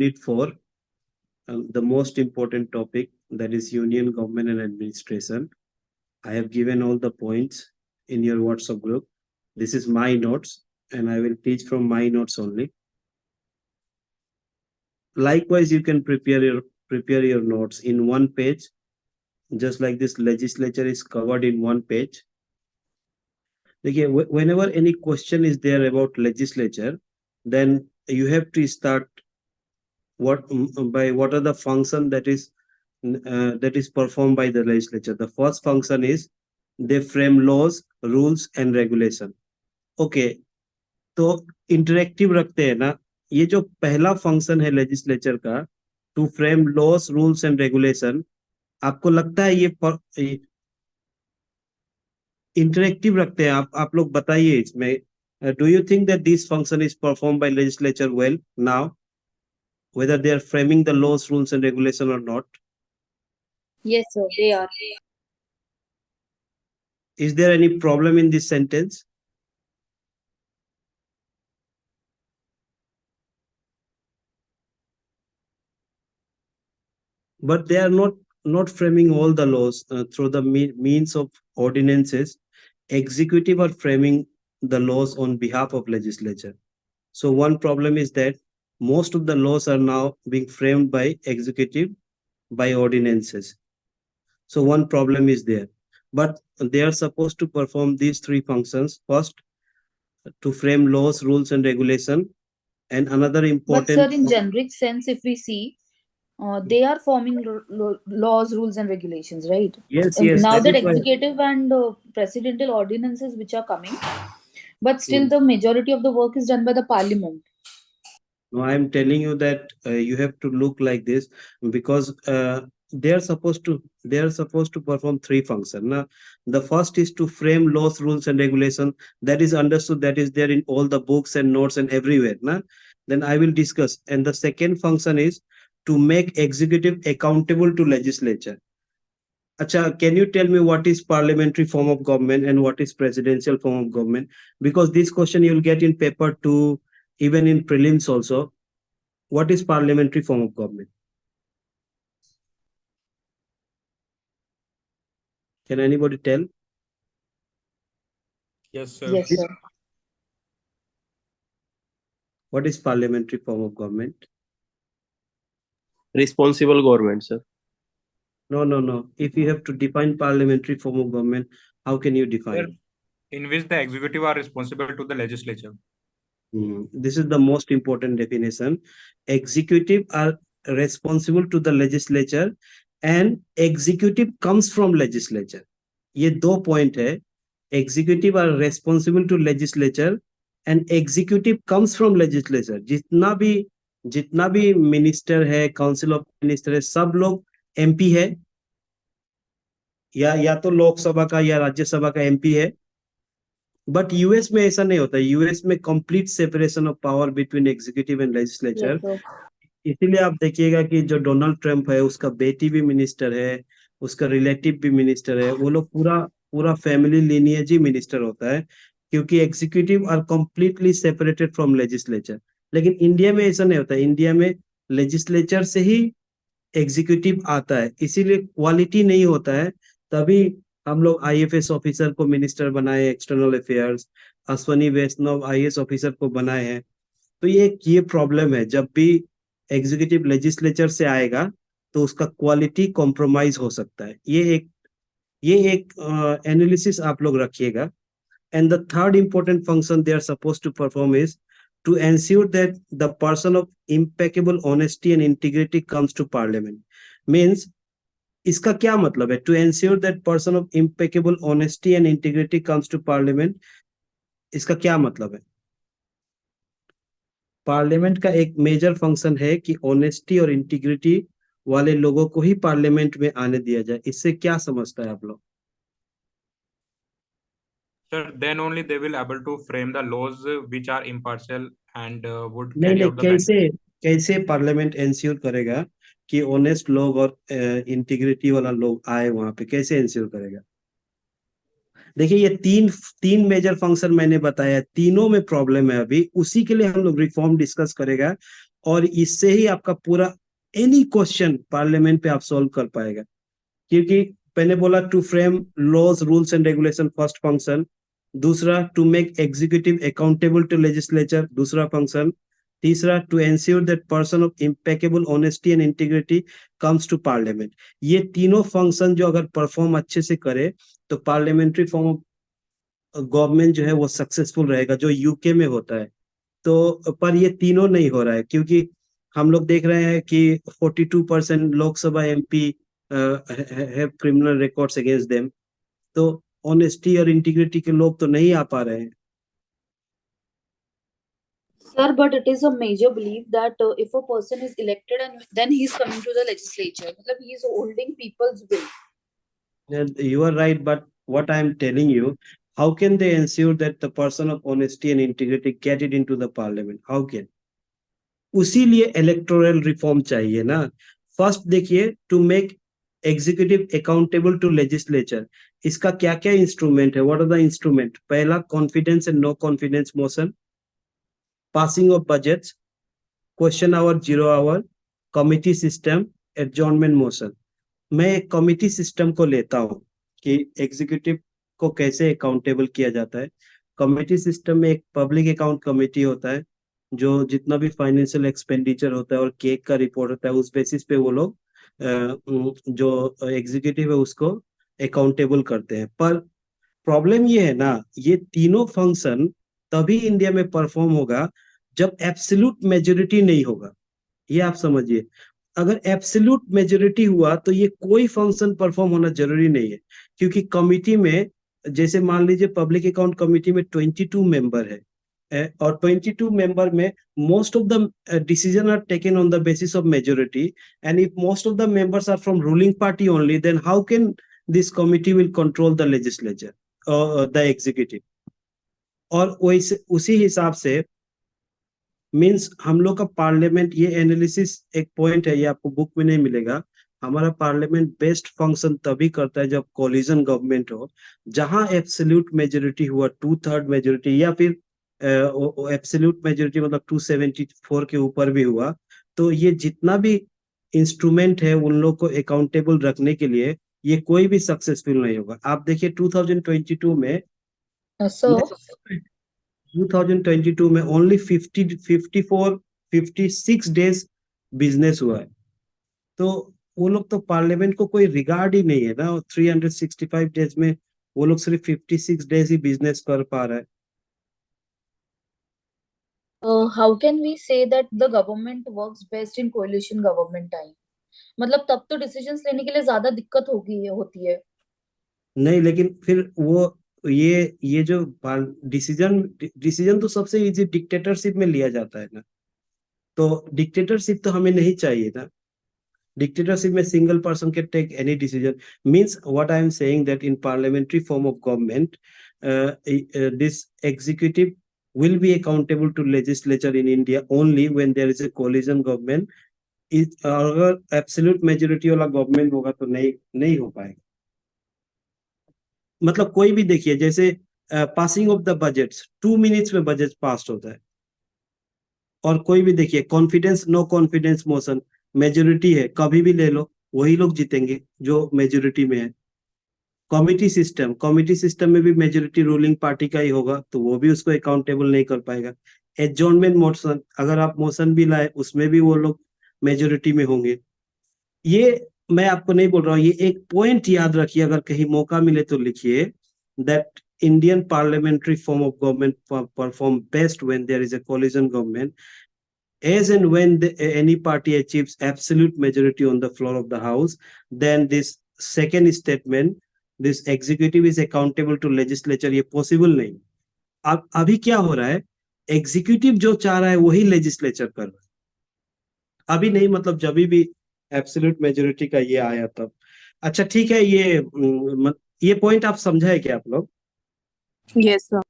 Unit 4, the most important topic, that is Union Government and Administration. I have given all the points in your WhatsApp group. This is my notes, and I will teach from my notes only. Likewise, you can prepare your notes in one page, just like this legislature is covered in one page. Okay, whenever any question is there about legislature, then you have to start what are the function that is performed by the legislature. The first function is they frame laws, rules and regulation. Okay, तो interactive रखते हैं ना, ये जो पहला function है legislature का, to frame laws, rules and regulation, आपको लगता है ये इंटरेक्टिव रखते हैं? आप लोग बताइए इसमें, do you think that this function is perform by legislature well now, whether they are framing the laws, rules and regulation or not? Yes, sir, they are. Is there any problem in this sentence? But they are not framing all the laws through the means of ordinances. Executive are framing the laws on behalf of legislature. So one problem is that most of the laws are now being framed by executive by ordinances. So one problem is there, but they are supposed to perform these three functions. First, to frame laws, rules and regulation, and another important. But sir, in generic sense, if we see, they are forming laws, rules, and regulations, right? Yes, And yes. now That that is why. executive and presidential ordinances which are coming, but still Mm. the majority of the work is done by the parliament. No, I'm telling you that you have to look like this, because they are supposed to perform three functions. Now, the first is to frame laws, rules, and regulation. That is understood. That is there in all the books and notes and everywhere. Now, then I will discuss. And the second function is to make executive accountable to legislature. Acha, can you tell me what is parliamentary form of government and what is presidential form of government? Because this question you will get in paper 2, even in prelims also. What is parliamentary form of government? Can anybody tell? Yes, sir. Yes, sir. What is parliamentary form of government? Responsible government, sir. No. If you have to define parliamentary form of government, how can you define? Sir, in which the executive are responsible to the legislature. This is the most important definition. Executive are responsible to the legislature and executive comes from legislature. ये दो point है. Executive are responsible to legislature and executive comes from legislature. जितना भी minister है, council of minister है, सब लोग MP है, या तो लोकसभा का या राज्यसभा का एमपी है. बट यूएस में ऐसा नहीं होता. यूएस में complete separation of power between executive and legislature. Yes, sir. इसीलिए आप देखिएगा कि जो डोनाल्ड ट्रंप है, उसका बेटी भी मिनिस्टर है, उसका रिलेटिव भी मिनिस्टर है. वो लोग पूरा फैमिली लिनिएज ही मिनिस्टर होता है, क्योंकि executive are completely separated from legislature. लेकिन इंडिया में ऐसा नहीं होता. इंडिया में लेजिस्लेचर से ही एग्जीक्यूटिव आता है, इसीलिए क्वालिटी नहीं होता है. तभी हम लोग आईएफएस ऑफिसर को मिनिस्टर बनाए, एक्सटर्नल अफेयर्स, अश्वनी वैष्णव आईएएस ऑफिसर को बनाए हैं. तो ये प्रॉब्लम है. जब भी एग्जीक्यूटिव लेजिस्लेचर से आएगा तो उसका क्वालिटी कॉम्प्रोमाइज हो सकता है. ये एक एनालिसिस आप लोग रखिएगा. And the third important function they are suppose to perform is to ensure that the person of impeccable honesty and integrity comes to parliament. Means इसका क्या मतलब है? To ensure that person of impeccable honesty and integrity comes to parliament, इसका क्या मतलब है? Parliament का एक मेजर फंक्शन है कि ऑनेस्टी और इंटीग्रिटी वाले लोगों को ही पार्लियामेंट में आने दिया जाए. इससे क्या समझता है आप लोग? Sir, then only they will able to frame the laws which are impartial and would नहीं, carry out the कैसे पार्लियामेंट इंश्योर करेगा कि ऑनेस्ट लोग और इंटीग्रिटी वाला लोग आए वहां पे? कैसे इंश्योर करेगा? देखिए, ये तीन मेजर फंक्शन मैंने बताया, तीनों में प्रॉब्लम है. अभी उसी के लिए हम लोग रिफॉर्म डिस्कस करेगा. और इससे ही आपका पूरा एनी क्वेश्चन पार्लियामेंट पे आप सॉल्व कर पाएगा। क्योंकि मैंने बोला to frame laws rules and regulation first function, दूसरा to make executive accountable to legislature दूसरा फंक्शन, तीसरा to ensure that person of impeccable honesty and integrity comes to parliament. ये तीनों फंक्शन जो अगर परफॉर्म अच्छे से करे तो पार्लियामेंट्री फॉर्म ऑफ गवर्नमेंट जो है वो सक्सेसफुल रहेगा, जो यूके में होता है। तो पर ये तीनों नहीं हो रहा है, क्योंकि हम लोग देख रहे हैं कि 42% Lok Sabha MP have criminal records against them. तो ऑनेस्टी और इंटीग्रिटी के लोग तो नहीं आ पा रहे हैं। Sir, but it is a major belief that if a person is elected and then he is coming to the legislature, मतलब he is holding people's will. You are right, but what I am telling you, how can they ensure that the person of honesty and integrity get it into the parliament? How can? उसी लिए electoral reform चाहिए ना। First देखिए, to make executive accountable to legislature, इसका क्या क्या instrument है? What are the instrument? पहला, confidence and no confidence motion, passing of budgets, question hour, zero hour, committee system, adjournment motion. मैं एक कमिटी सिस्टम को लेता हूं कि एग्जीक्यूटिव को कैसे अकाउंटेबल किया जाता है। कमिटी सिस्टम में एक पब्लिक अकाउंट कमिटी होता है, जो जितना भी फाइनेंशियल एक्सपेंडिचर होता है और केक का रिपोर्ट होता है, उस बेसिस पे वो लोग जो एग्जीक्यूटिव है उसको अकाउंटेबल करते हैं। पर प्रॉब्लम ये है ना, ये तीनों फंक्शन तभी इंडिया में परफॉर्म होगा जब एब्सोल्यूट मेजोरिटी नहीं होगा। ये आप समझिए, अगर एब्सोल्यूट मेजोरिटी हुआ तो ये कोई फंक्शन परफॉर्म होना जरूरी नहीं है। क्योंकि कमिटी में, जैसे मान लीजिए पब्लिक अकाउंट कमिटी में 22 मेंबर है, और 22 मेंबर में most of the decision are taken on the basis of majority, and if most of the members are from ruling party only, then how can this committee will control the legislature, the executive? और वैसे उसी हिसाब से means हम लोग का parliament, ये analysis एक पॉइंट है, ये आपको बुक में नहीं मिलेगा। हमारा पार्लियामेंट बेस्ट फंक्शन तभी करता है जब कोलिजन गवर्नमेंट हो, जहां एब्सोल्यूट मेजोरिटी हुआ, 2/3 मेजोरिटी, या फिर एब्सोल्यूट मेजोरिटी मतलब 274 के ऊपर भी हुआ। तो ये जितना भी इंस्ट्रूमेंट है उन लोग को अकाउंटेबल रखने के लिए, ये कोई भी सक्सेसफुल नहीं होगा। आप देखिए 2022 में, So 2022 में ओनली 56 डेज बिजनेस हुआ है। तो वो लोग तो पार्लियामेंट को कोई रिगार्ड ही नहीं है ना। 365 डेज में वो लोग सिर्फ 56 डेज ही बिजनेस कर पा रहा है। how can we say that the government works best in coalition government time? मतलब तब तो डिसीजंस लेने के लिए ज्यादा दिक्कत होती है। नहीं, लेकिन फिर वो ये जो डिसीजन डिसीजन तो सबसे इजी डिक्टेटरशिप में लिया जाता है ना। तो डिक्टेटरशिप तो हमें नहीं चाहिए ना। Dictatorship में single person can take any decision. Means what I am saying that in parliamentary form of government, this executive will be accountable to legislature in India only when there is a coalition government. अगर absolute majority वाला government होगा तो नहीं हो पाएगा। मतलब कोई भी देखिए, जैसे passing of the budgets, 2 minutes में बजट पास होता है। और कोई भी देखिए, confidence no confidence motion, majority है, कभी भी ले लो, वही लोग जीतेंगे जो मेजोरिटी में है। कमिटी सिस्टम में भी मेजोरिटी रूलिंग पार्टी का ही होगा, तो वो भी उसको अकाउंटेबल नहीं कर पाएगा। एडजॉर्नमेंट मोशन, अगर आप मोशन भी लाए, उसमें भी वो लोग मेजोरिटी में होंगे। ये मैं आपको नहीं बोल रहा हूँ, ये एक पॉइंट याद रखिए, अगर कहीं मौका मिले तो लिखिए, that Indian parliamentary form of government perform best when there is a coalition government, as and when any party achieves absolute majority on the floor of the house. Then this second statement, this executive is accountable to legislature, ये possible नहीं। अब अभी क्या हो रहा है, executive जो चाह रहा है वही लेजिस्लेचर कर रहा है। अभी नहीं, मतलब जब भी एब्सोल्यूट मेजोरिटी का ये आया तब। अच्छा ठीक है, ये पॉइंट आप समझाए क्या आप लोग? Yes, sir.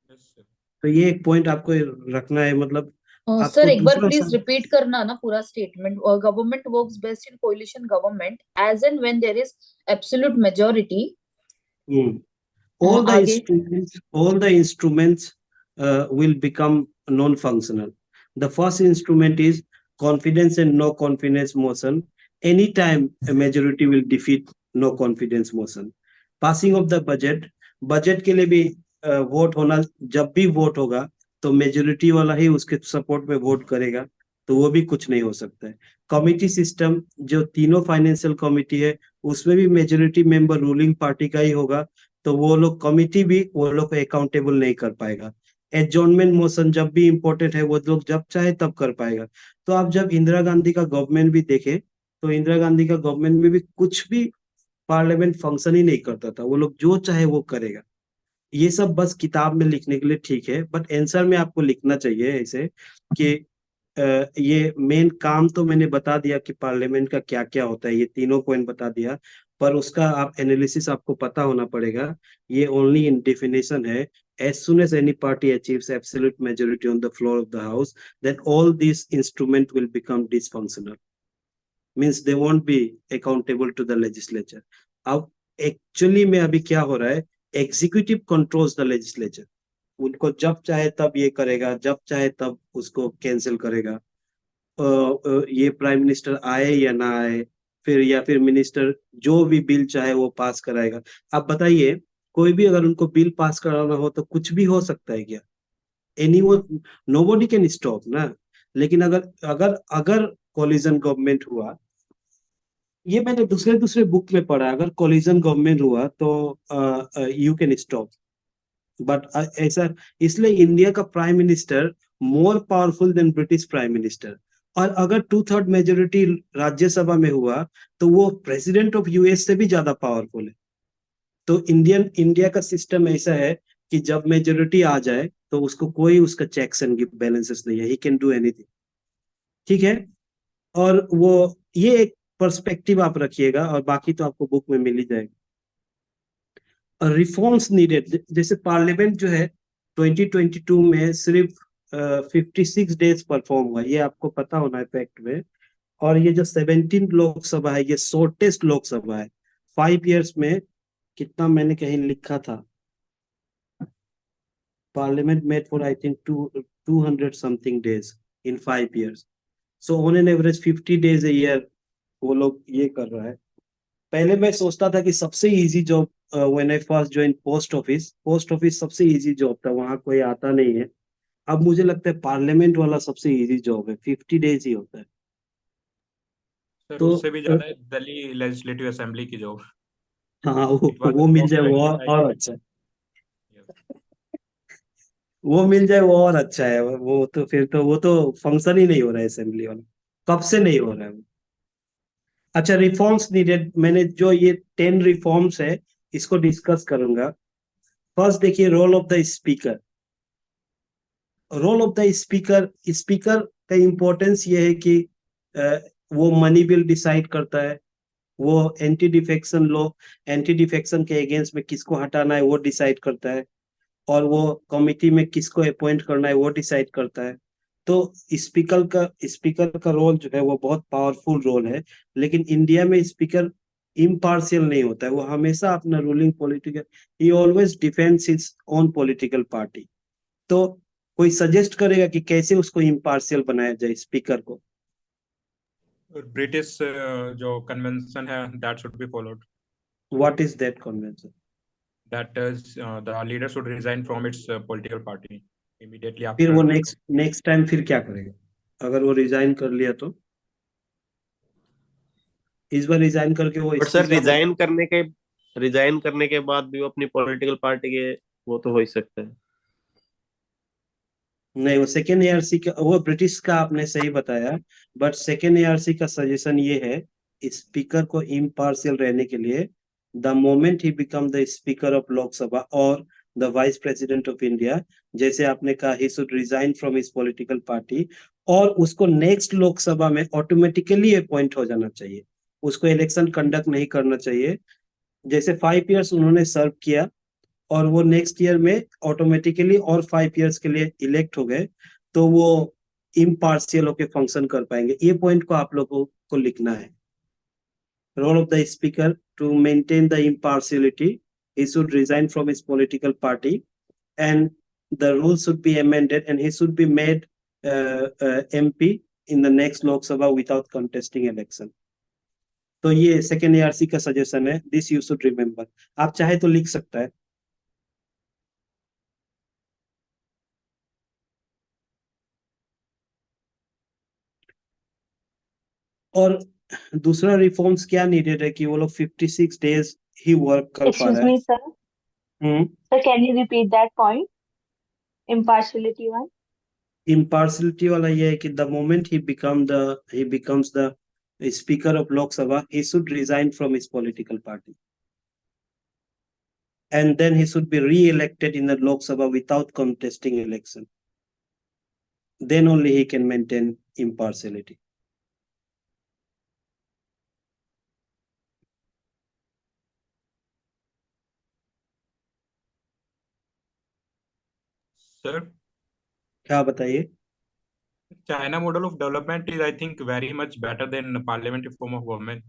Yes, sir. तो ये एक पॉइंट आपको रखना है, मतलब सर आपको एक बार दूसरा प्लीज रिपीट करना ना पूरा statement. Government works best in coalition government as and when there is absolute majority. all the आगे instruments will become non-functional. The first instrument is confidence and no confidence motion, anytime a majority will defeat no confidence motion. Passing of the budget के लिए भी vote होना, जब भी vote होगा तो majority वाला ही उसके सपोर्ट में वोट करेगा, तो वो भी कुछ नहीं हो सकता है. कमिटी सिस्टम, जो तीनों फाइनेंशियल कमिटी है उसमें भी मेजोरिटी मेंबर रूलिंग पार्टी का ही होगा, तो वो लोग कमिटी भी वो लोग को अकाउंटेबल नहीं कर पाएगा. एडजॉर्नमेंट मोशन जब भी इम्पोर्टेंट है वो लोग जब चाहे तब कर पाएगा. तो आप जब इंदिरा गांधी का गवर्नमेंट भी देखे तो इंदिरा गांधी का गवर्नमेंट में भी कुछ भी पार्लियामेंट फंक्शन ही नहीं करता था, वो लोग जो चाहे वो करेगा. ये सब बस किताब में लिखने के लिए ठीक है, बट आंसर में आपको लिखना चाहिए ऐसे कि ये मेन काम तो मैंने बता दिया कि पार्लियामेंट का क्या क्या होता है, ये तीनों पॉइंट बता दिया, पर उसका आप एनालिसिस आपको पता होना पड़ेगा. ये ओनली इन डेफिनेशन है. As soon as any party achieves absolute majority on the floor of the house, then all these instruments will become dysfunctional. Means they won't be accountable to the legislature. अब actually में अभी क्या हो रहा है, executive controls the legislature. उनको जब चाहे तब ये करेगा, जब चाहे तब उसको कैंसिल करेगा. ये प्राइम मिनिस्टर आए या ना आए, फिर या फिर मिनिस्टर जो भी बिल चाहे वो पास कराएगा. आप बताइए, कोई भी अगर उनको बिल पास कराना हो तो कुछ भी हो सकता है क्या? एनीवन, नोबडी कैन स्टॉप ना. लेकिन अगर अगर अगर कोलिजन गवर्नमेंट हुआ, ये मैंने दूसरे दूसरे बुक में पढ़ा, अगर कोलिजन गवर्नमेंट हुआ तो यू कैन स्टॉप. बट ऐसा, इसलिए इंडिया का prime minister more powerful than British prime minister. और अगर 2/3 मेजोरिटी राज्यसभा में हुआ तो वो प्रेसिडेंट ऑफ यूएस से भी ज्यादा पावरफुल है. तो इंडिया का सिस्टम ऐसा है कि जब मेजोरिटी आ जाए तो उसको कोई उसका चेक्स एंड बैलेंसेस नहीं है, ही कैन डू एनीथिंग. ठीक है. और वो ये एक पर्सपेक्टिव आप रखिएगा, और बाकी तो आपको बुक में मिल ही जाएगा. रिफॉर्म्स नीडेड, जैसे पार्लियामेंट जो है 2022 में सिर्फ 56 डेज परफॉर्म हुआ, ये आपको पता होना है फैक्ट में. और ये जो 17 लोकसभा है, ये शॉर्टेस्ट लोकसभा है. 5 इयर्स में कितना मैंने कहीं लिखा था, parliament made for I think 200 something days in 5 years. So on an average 50 days a year वो लोग ये कर रहा है. पहले मैं सोचता था कि सबसे easy job, when I first join post office सबसे इजी जॉब था, वहां कोई आता नहीं है. अब मुझे लगता है पार्लियामेंट वाला सबसे इजी जॉब है, 50 डेज ही होता है. सर तो उससे भी ज्यादा है दिल्ली लेजिस्लेटिव असेंबली की जॉब. हाँ, It was वो a मिल job जाए वो training like और अच्छा है. वो मिल जाए वो और अच्छा है. वो तो फिर तो वो तो फंक्शन ही नहीं हो रहा है असेंबली वाला, कब से नहीं हो रहा है वो. अच्छा, रिफॉर्म्स नीडेड, मैंने जो ये 10 रिफॉर्म्स है इसको डिस्कस करूंगा. फर्स्ट देखिए, role of the speaker. Role of the speaker, speaker का इंपॉर्टेंस ये है कि वो मनी बिल डिसाइड करता है, वो एंटी डिफेक्शन के अगेंस्ट में किसको हटाना है वो डिसाइड करता है, और वो कमिटी में किसको अपॉइंट करना है वो डिसाइड करता है. तो स्पीकर का रोल जो है वो बहुत पावरफुल रोल है. लेकिन इंडिया में स्पीकर इम्पार्शियल नहीं होता है, वो हमेशा अपना रूलिंग पॉलिटिकल, ही always defends his own political party. तो कोई सजेस्ट करेगा कि कैसे उसको इम्पार्शियल बनाया जाए स्पीकर को? ब्रिटिश जो कन्वेंशन है that should be followed. What is that convention? That is, the leader should resign from its political party immediately फिर after. वो नेक्स्ट टाइम फिर क्या करेगा अगर वो रिजाइन कर लिया तो? इस बार रिजाइन करके वो बट सर इस्तीफा रिजाइन करने के बाद भी वो अपनी पॉलिटिकल पार्टी के वो तो हो ही सकता है. नहीं, वो सेकेंड एआरसी का, वो ब्रिटिश का आपने सही बताया, बट सेकेंड एआरसी का सजेशन ये है, स्पीकर को इम्पार्शियल रहने के लिए, the moment he become the speaker of Lok Sabha और the vice president of India, जैसे आपने कहा, he should resign from his political party, और उसको नेक्स्ट लोकसभा में ऑटोमेटिकली अपॉइंट हो जाना चाहिए, उसको इलेक्शन कंडक्ट नहीं करना चाहिए. जैसे 5 इयर्स उन्होंने सर्व किया और वो नेक्स्ट ईयर में ऑटोमेटिकली और 5 इयर्स के लिए इलेक्ट हो गए, तो वो इम्पार्शियल होके फंक्शन कर पाएंगे. ये पॉइंट को आप लोगों को लिखना है. Role of the speaker to maintain the impartiality, he should resign from his political party and the rules should be amended and he should be made MP in the next Lok Sabha without contesting election. तो ये second ARC का suggestion है, this you should remember. आप चाहे तो लिख सकता है। और दूसरा रिफॉर्म्स क्या नीडेड है कि वो लोग 56 डेज ही वर्क कर पा Excuse रहा है। me, sir. Hmm. Sir, can you repeat that point? Impartiality one. Impartiality वाला ये है कि the moment he becomes the speaker of लोक सभा, ही should resign from his political party and then he should be re-elected in the Lok Sabha without contesting election. Then only he can maintain impartiality. Sir, क्या बताइए? China model of development is, I think, very much better than parliamentary form of government.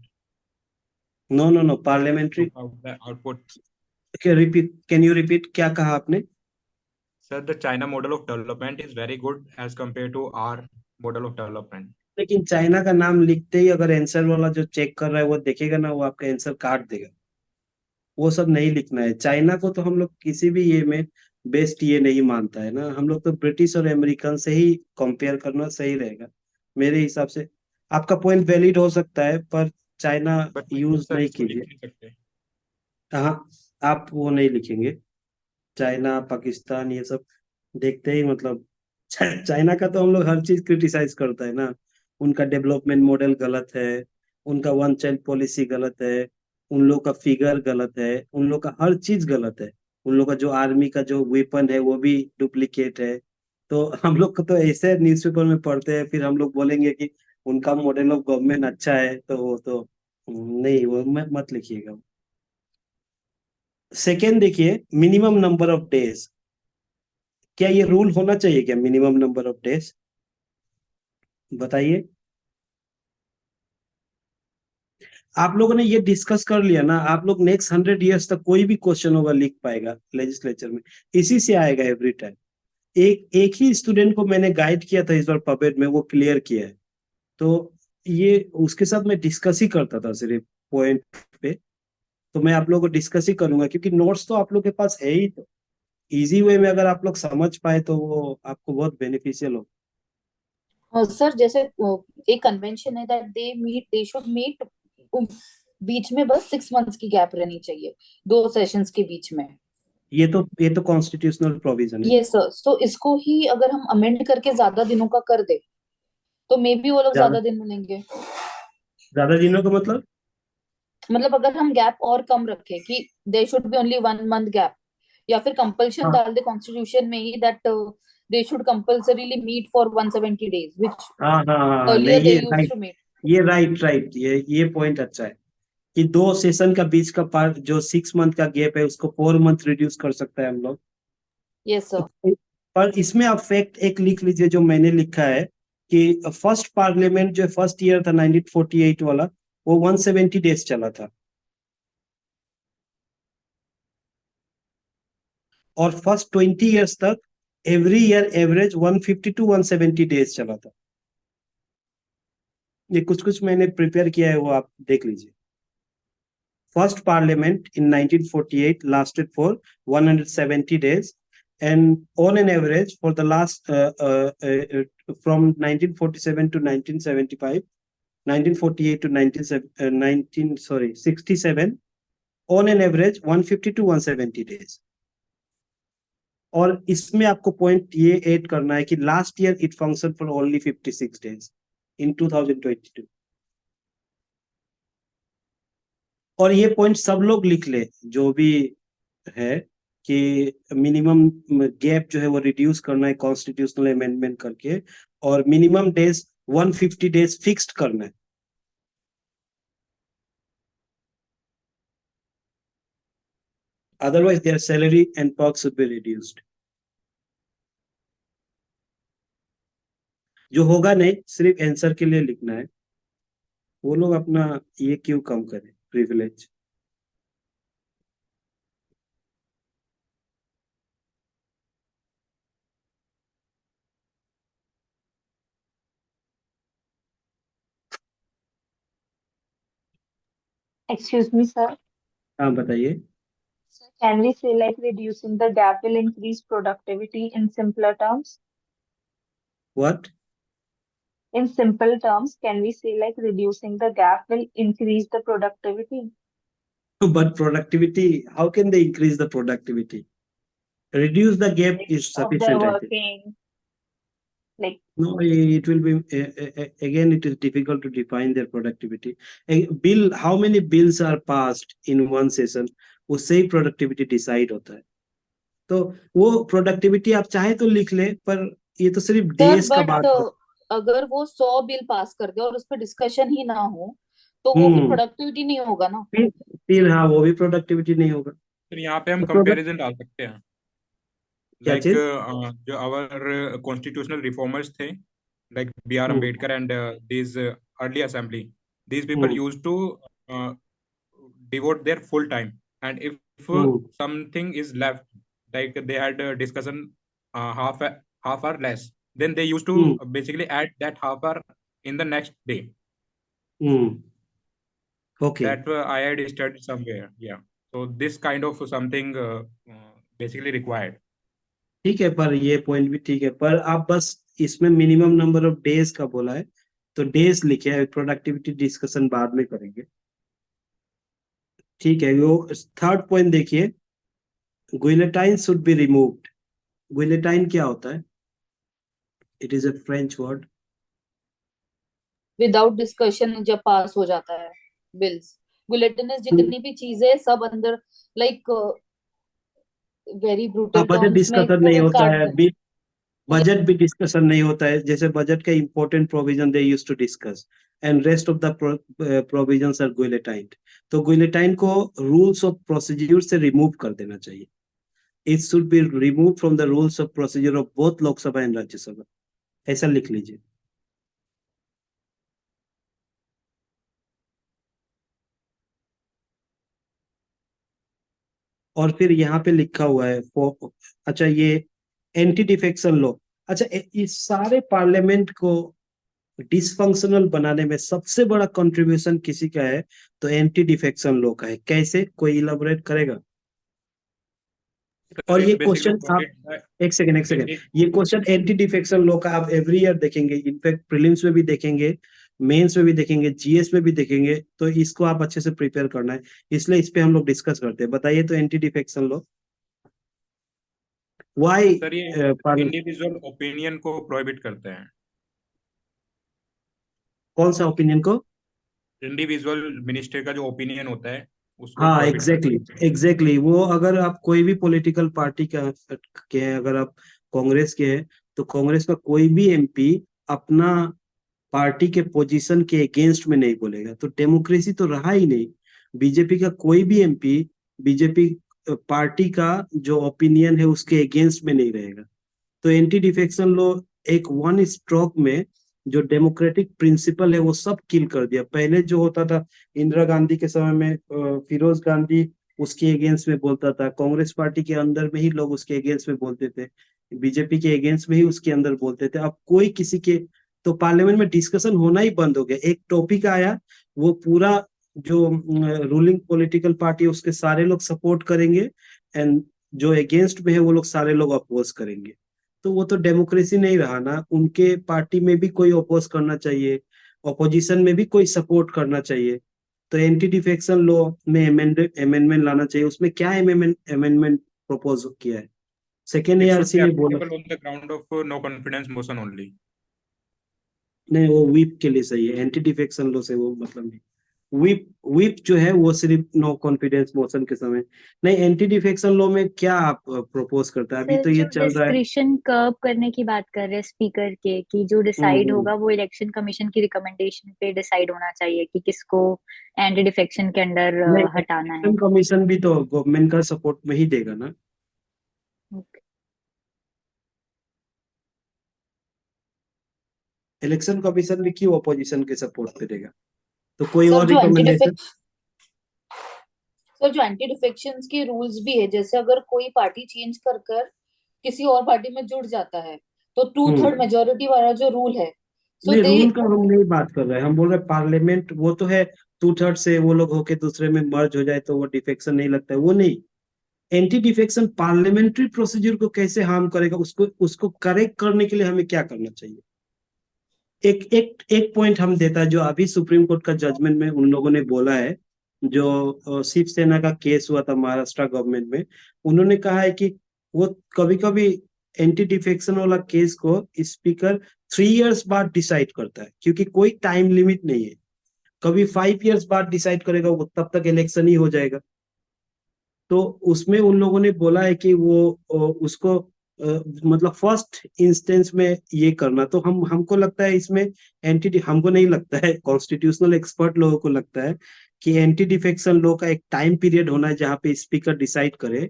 No. Parliamentary. The output. Okay, repeat. Can you repeat? क्या कहा आपने? Sir, the China model of development is very good as compared to our model of development. लेकिन China का नाम लिखते ही अगर answer वाला जो चेक कर रहा है वो देखेगा ना, वो आपका आंसर काट देगा। वो सब नहीं लिखना है। चाइना को तो हम लोग किसी भी ये में बेस्ट ये नहीं मानता है ना, हम लोग तो ब्रिटिश और अमेरिकन से ही कंपेयर करना सही रहेगा मेरे हिसाब से। आपका पॉइंट वैलिड हो सकता है, पर चाइना But यूज sir, नहीं इसको लिख कीजिए। नहीं सकते। हाँ, आप वो नहीं लिखेंगे। चाइना पाकिस्तान ये सब देखते ही मतलब चाइना का तो हम लोग हर चीज क्रिटिसाइज करता है ना। उनका डेवलपमेंट मॉडल गलत है, उनका वन चाइल्ड पॉलिसी गलत है, उन लोग का फिगर गलत है, उन लोग का हर चीज गलत है। उन लोग का जो आर्मी का जो वेपन है वो भी डुप्लीकेट है। तो हम लोग को तो ऐसे न्यूज़पेपर में पढ़ते हैं, फिर हम लोग बोलेंगे कि उनका मॉडल ऑफ गवर्नमेंट अच्छा है, तो वो तो नहीं, वो मत लिखिएगा। सेकेंड देखिए, मिनिमम नंबर ऑफ डेज। क्या ये रूल होना चाहिए क्या, मिनिमम नंबर ऑफ डेज? बताइए। आप लोगों ने ये डिस्कस कर लिया ना, आप लोग नेक्स्ट 100 years तक कोई भी क्वेश्चन होगा लिख पाएगा लेजिस्लेचर में, इसी से आएगा एवरी टाइम। एक एक ही स्टूडेंट को मैंने गाइड किया था इस बार पबेट में, वो क्लियर किया है। तो ये उसके साथ मैं डिस्कस ही करता था सिर्फ पॉइंट पे। तो मैं आप लोगों को डिस्कस ही करूंगा, क्योंकि नोट्स तो आप लोग के पास है ही। तो इजी वे में अगर आप लोग समझ पाए तो वो आपको बहुत बेनिफिशियल हो। सर जैसे एक कन्वेंशन है दैट दे शुड मीट, बीच में बस 6 months की गैप रहनी चाहिए 2 सेशंस के बीच में। ये तो कॉन्स्टिट्यूशनल प्रोविजन है। ये सर, तो इसको ही अगर हम अमेंड करके ज्यादा दिनों का कर दे तो मे बी वो लोग ज्यादा ज्यादा दिन मिलेंगे। ज्यादा दिनों का मतलब अगर हम गैप और कम रखे कि they should be only 1 month gap, या फिर कंपल्शन हाँ डाल दे कॉन्स्टिट्यूशन में ही that they should compulsorily meet for 170 days which हाँ, नहीं, earlier they used to meet. ये राइट, ये पॉइंट अच्छा है कि 2 सेशन का बीच का पार्ट जो 6 मंथ का गैप है उसको 4 मंथ रिड्यूस कर सकता है हम लोग। Yes sir. पर इसमें आप फैक्ट एक लिख लीजिए जो मैंने लिखा है, कि फर्स्ट पार्लियामेंट जो फर्स्ट ईयर था 1948 वाला, वो 170 डेज चला था। और फर्स्ट 20 years तक every year average 150 to 170 days चला था। ये कुछ कुछ मैंने प्रिपेयर किया है, वो आप देख लीजिए। First parliament in 1948 lasted for 170 days, and on an average for the last from 1947 to 1975, 1948 to 67, on an average 150 to 170 days. और इसमें आपको पॉइंट ये ऐड करना है कि last year it function for only 56 days in 2022। और ये point सब लोग लिख ले जो भी है, कि मिनिमम गैप जो है वो रिड्यूस करना है कॉन्स्टिट्यूशनल अमेंडमेंट करके, और मिनिमम डेज 150 डेज फिक्स्ड करना है। Otherwise there salary and perks should be reduced. जो होगा नहीं, सिर्फ आंसर के लिए लिखना है। वो लोग अपना ये क्यों कम करें प्रिविलेज। Excuse me, sir. हाँ बताइए। Can we say like reducing the gap will increase productivity in simpler terms? What? In simple terms, can we say like reducing the gap will increase the productivity? But productivity, how can they increase the productivity? Reduce the gap Like is of their sufficient, I think. working, like No, it will be again. It is difficult to define their productivity. A bill, how many bills are passed in one session? उससे ही productivity decide होता है. तो वो productivity आप चाहे तो लिख ले, पर ये तो सिर्फ सर days का बट बात है. अगर वो 100 बिल पास कर दे और उस पर डिस्कशन ही ना हो तो वो फिर हम्म. प्रोडक्टिविटी नहीं होगा ना। फिर हाँ, वो भी productivity नहीं होगा. फिर यहाँ पे हम तो product कंपैरिजन डाल सकते हैं, क्या लाइक चीज? जो आवर कॉन्स्टिट्यूशनल रिफॉर्मर्स थे, like B.R. Hmm. Ambedkar and these early assembly, these people hmm. used to devote their full time, and if hmm. something is left, like they had a discussion half hour less, then they used to hmm. basically add that half hour in the next day. Hmm. Okay. That I had studied somewhere. Yeah. So this kind of something basically required. ठीक है, पर ये point भी ठीक है, पर आप बस इसमें मिनिमम नंबर ऑफ डेज का बोला है, तो डेज लिखे है, प्रोडक्टिविटी डिस्कशन बाद में करेंगे. ठीक है, वो थर्ड पॉइंट देखिए, गुइलेटाइन शुड बी रिमूव्ड. गुइलेटाइन क्या होता है? It is a French word. Without discussion जब पास हो जाता है बिल्स, बुलेटिन जितनी भी चीजें सब अंदर like very brutal budget terms में डिस्कशन नहीं वो होता काट है, दें। बजट भी डिस्कशन नहीं होता है. जैसे बजट का important provision they use to discuss, and rest of the provisions are guillotine. तो गुइलेटाइन को रूल्स ऑफ प्रोसीड्यूर से रिमूव कर देना चाहिए. It should be remove from the rules of procedure of both Lok Sabha and Rajya Sabha. ऐसा लिख लीजिए. और फिर यहाँ पे लिखा हुआ है अच्छा, ये एंटी डिफेक्शन लॉ. अच्छा, इस सारे पार्लियामेंट को डिसफंक्शनल बनाने में सबसे बड़ा कंट्रीब्यूशन किसी का है? तो एंटी डिफेक्शन लॉ का है. कैसे, कोई इलाबोरेट करेगा? और ये It's basically क्वेश्चन आप, provided by एक सेकंड, Indian. ये क्वेश्चन एंटी डिफेक्शन लॉ का आप एवरी ईयर देखेंगे. इनफैक्ट प्रीलिम्स में भी देखेंगे, मेंस में भी देखेंगे, जीएस में भी देखेंगे. तो इसको आप अच्छे से प्रिपेयर करना है, इसलिए इस पे हम लोग डिस्कस करते हैं. बताइए तो anti defection law why? Sir ये इंडिविजुअल ओपिनियन को प्रोहिबिट करते हैं. कौन सा ओपिनियन को? इंडिविजुअल मिनिस्टर का जो ओपिनियन होता है उसको हाँ, प्रोहिबिट करते एग्जैक्टली एग्जैक्टली. वो अगर आप कोई भी पॉलिटिकल पार्टी के हैं, अगर आप कांग्रेस के हैं, तो कांग्रेस का कोई भी एमपी अपना पार्टी के पोजीशन के अगेंस्ट में नहीं बोलेगा. तो डेमोक्रेसी तो रहा ही नहीं. बीजेपी का कोई भी एमपी बीजेपी पार्टी का जो ओपिनियन है उसके अगेंस्ट में नहीं रहेगा. तो एंटी डिफेक्शन लॉ एक वन स्ट्रोक में जो डेमोक्रेटिक प्रिंसिपल है वो सब किल कर दिया. पहले जो होता था, इंदिरा गांधी के समय में फिरोज गांधी उसके अगेंस्ट में बोलता था, कांग्रेस पार्टी के अंदर में ही लोग उसके अगेंस्ट में बोलते थे, बीजेपी के अगेंस्ट में ही उसके अंदर बोलते थे. अब कोई किसी के, तो पार्लियामेंट में डिस्कशन होना ही बंद हो गया. एक टॉपिक आया, वो पूरा जो रूलिंग पॉलिटिकल पार्टी है उसके सारे लोग सपोर्ट करेंगे, एंड जो अगेंस्ट में है वो लोग सारे लोग अपोज करेंगे. तो वो तो डेमोक्रेसी नहीं रहा ना. उनके पार्टी में भी कोई अपोज करना चाहिए, ऑपोजिशन में भी कोई सपोर्ट करना चाहिए. तो एंटी डिफेक्शन लॉ में अमेंडमेंट लाना चाहिए. उसमें क्या अमेंडमेंट प्रपोज किया है? सेकेंड हैं. It should एआरसी be ने बोला, applicable on the ground of no confidence motion only. नहीं वो व्हिप के लिए सही है. एंटी डिफेक्शन लॉ से वो मतलब नहीं. व्हिप व्हिप जो है वो सिर्फ नो कॉन्फिडेंस मोशन के समय. नहीं, एंटी डिफेक्शन लॉ में क्या आप प्रपोज करता है? अभी सर तो ये जो चल रहा है. डिस्क्रिशन कर्व करने की बात कर रहे हैं स्पीकर के, कि जो डिसाइड होगा वो इलेक्शन कमीशन की रिकमेंडेशन पे डिसाइड होना चाहिए कि किसको एंटी डिफेक्शन के अंडर नहीं, हटाना है. इलेक्शन कमीशन भी तो गवर्नमेंट का सपोर्ट में ही देगा ना. Okay. इलेक्शन कमीशन भी क्यों अपोजिशन के सपोर्ट पे देगा? तो कोई सर और जो एंटी रिकमेंडेशन? सर जो एंटी डिफेक्शंस के रूल्स भी है, जैसे अगर कोई पार्टी चेंज कर कर किसी और पार्टी में जुड़ जाता है तो 2/3 मेजोरिटी वाला जो रूल है, सो नहीं, दे रूल का हम नहीं बात कर रहे हैं. हम बोल रहे हैं पार्लियामेंट, वो तो है 2/3 से वो लोग होके दूसरे में मर्ज हो जाए तो वो डिफेक्शन नहीं लगता है, वो नहीं। एंटी डिफेक्शन पार्लियामेंट्री प्रोसीजर को कैसे हार्म करेगा, उसको उसको करेक्ट करने के लिए हमें क्या करना चाहिए। एक एक एक पॉइंट हम देता है, जो अभी सुप्रीम कोर्ट का जजमेंट में उन लोगों ने बोला है, जो शिवसेना का केस हुआ था महाराष्ट्र गवर्नमेंट में, उन्होंने कहा है कि वो कभी कभी एंटी डिफेक्शन वाला केस को स्पीकर 3 इयर्स बाद डिसाइड करता है, क्योंकि कोई टाइम लिमिट नहीं है। कभी 5 इयर्स बाद डिसाइड करेगा, वो तब तक इलेक्शन ही हो जाएगा। तो उसमें उन लोगों ने बोला है कि वो उसको मतलब फर्स्ट इंस्टेंस में ये करना, तो हमको लगता है इसमें एंटी, हमको नहीं लगता है, कॉन्स्टिट्यूशनल एक्सपर्ट लोगों को लगता है कि एंटी डिफेक्शन लॉ का एक टाइम पीरियड होना है जहाँ पे स्पीकर डिसाइड करे,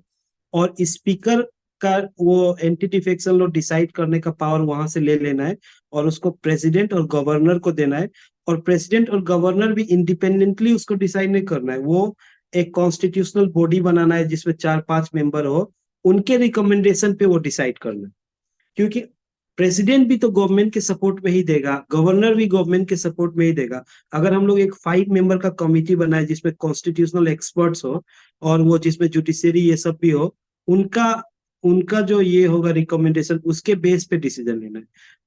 और स्पीकर का वो एंटी डिफेक्शन लॉ डिसाइड करने का पावर वहां से ले लेना है और उसको प्रेसिडेंट और गवर्नर को देना है। और प्रेसिडेंट और गवर्नर भी इंडिपेंडेंटली उसको डिसाइड नहीं करना है, वो एक कॉन्स्टिट्यूशनल बॉडी बनाना है जिसमें 4-5 मेंबर हो, उनके रिकमेंडेशन पे वो डिसाइड करना है। क्योंकि प्रेसिडेंट भी तो गवर्नमेंट के सपोर्ट में ही देगा, गवर्नर भी गवर्नमेंट के सपोर्ट में ही देगा। अगर हम लोग एक 5 मेंबर का कमिटी बनाए जिसमें कॉन्स्टिट्यूशनल एक्सपर्ट्स हो और वो जिसमें जुडिशरी ये सब भी हो, उनका उनका जो ये होगा रिकमेंडेशन, उसके बेस पे डिसीजन लेना है।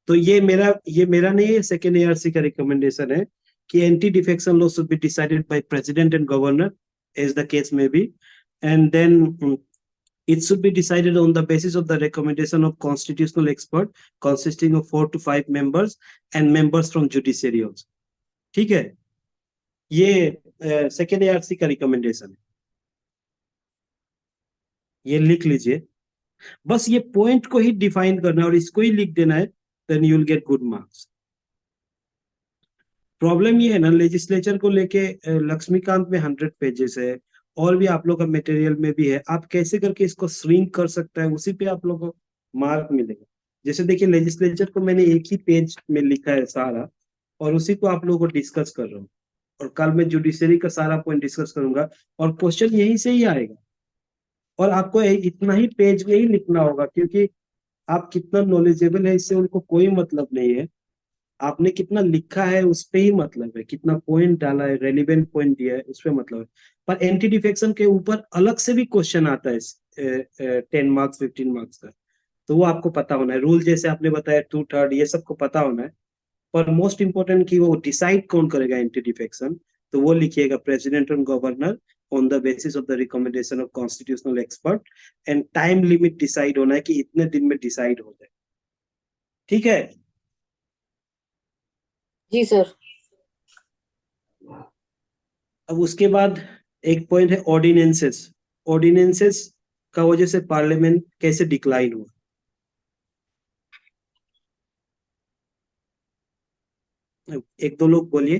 तो ये मेरा नहीं है, सेकेंड एआरसी का रिकमेंडेशन है कि anti defection law should be decided by president and governor as the case may be, and then it should be decided on the basis of the recommendation of constitutional expert consisting of 4 to 5 members and members from judiciary also। ठीक है, ये second ARC का recommendation है, ये लिख लीजिए। बस ये पॉइंट को ही डिफाइन करना है और इसको ही लिख देना है, then you will get good marks. Problem ये है ना, लेजिस्लेचर को लेके लक्ष्मीकांत में 100 पेजेस है, और भी आप लोग का मटेरियल में भी है, आप कैसे करके इसको श्रिंक कर सकते हैं, उसी पे आप लोग को मार्क मिलेगा। जैसे देखिए, लेजिस्लेचर को मैंने एक ही पेज में लिखा है सारा, और उसी को आप लोगों को डिस्कस कर रहा हूँ, और कल मैं जुडिशरी का सारा पॉइंट डिस्कस करूंगा, और क्वेश्चन यहीं से ही आएगा। और आपको इतना ही पेज में ही लिखना होगा, क्योंकि आप कितना नॉलेजेबल है इससे उनको कोई मतलब नहीं है, आपने कितना लिखा है उस पे ही मतलब है, कितना पॉइंट डाला है, रेलिवेंट पॉइंट दिया है उस पे मतलब है। पर एंटी डिफेक्शन के ऊपर अलग से भी क्वेश्चन आता है 10 मार्क्स 15 मार्क्स का, तो वो आपको पता होना है। रूल जैसे आपने बताया 2/3, ये सबको पता होना है। पर मोस्ट इंपोर्टेंट कि वो डिसाइड कौन करेगा एंटी डिफेक्शन, तो वो लिखिएगा president and governor on the basis of the recommendation of constitutional expert, and time limit decide होना है कि इतने दिन में डिसाइड हो जाए। ठीक है जी सर। अब उसके बाद एक पॉइंट है ऑर्डिनेंसेस। ऑर्डिनेंसेस का वजह से पार्लियामेंट कैसे डिक्लाइन हुआ। एक दो लोग बोलिए।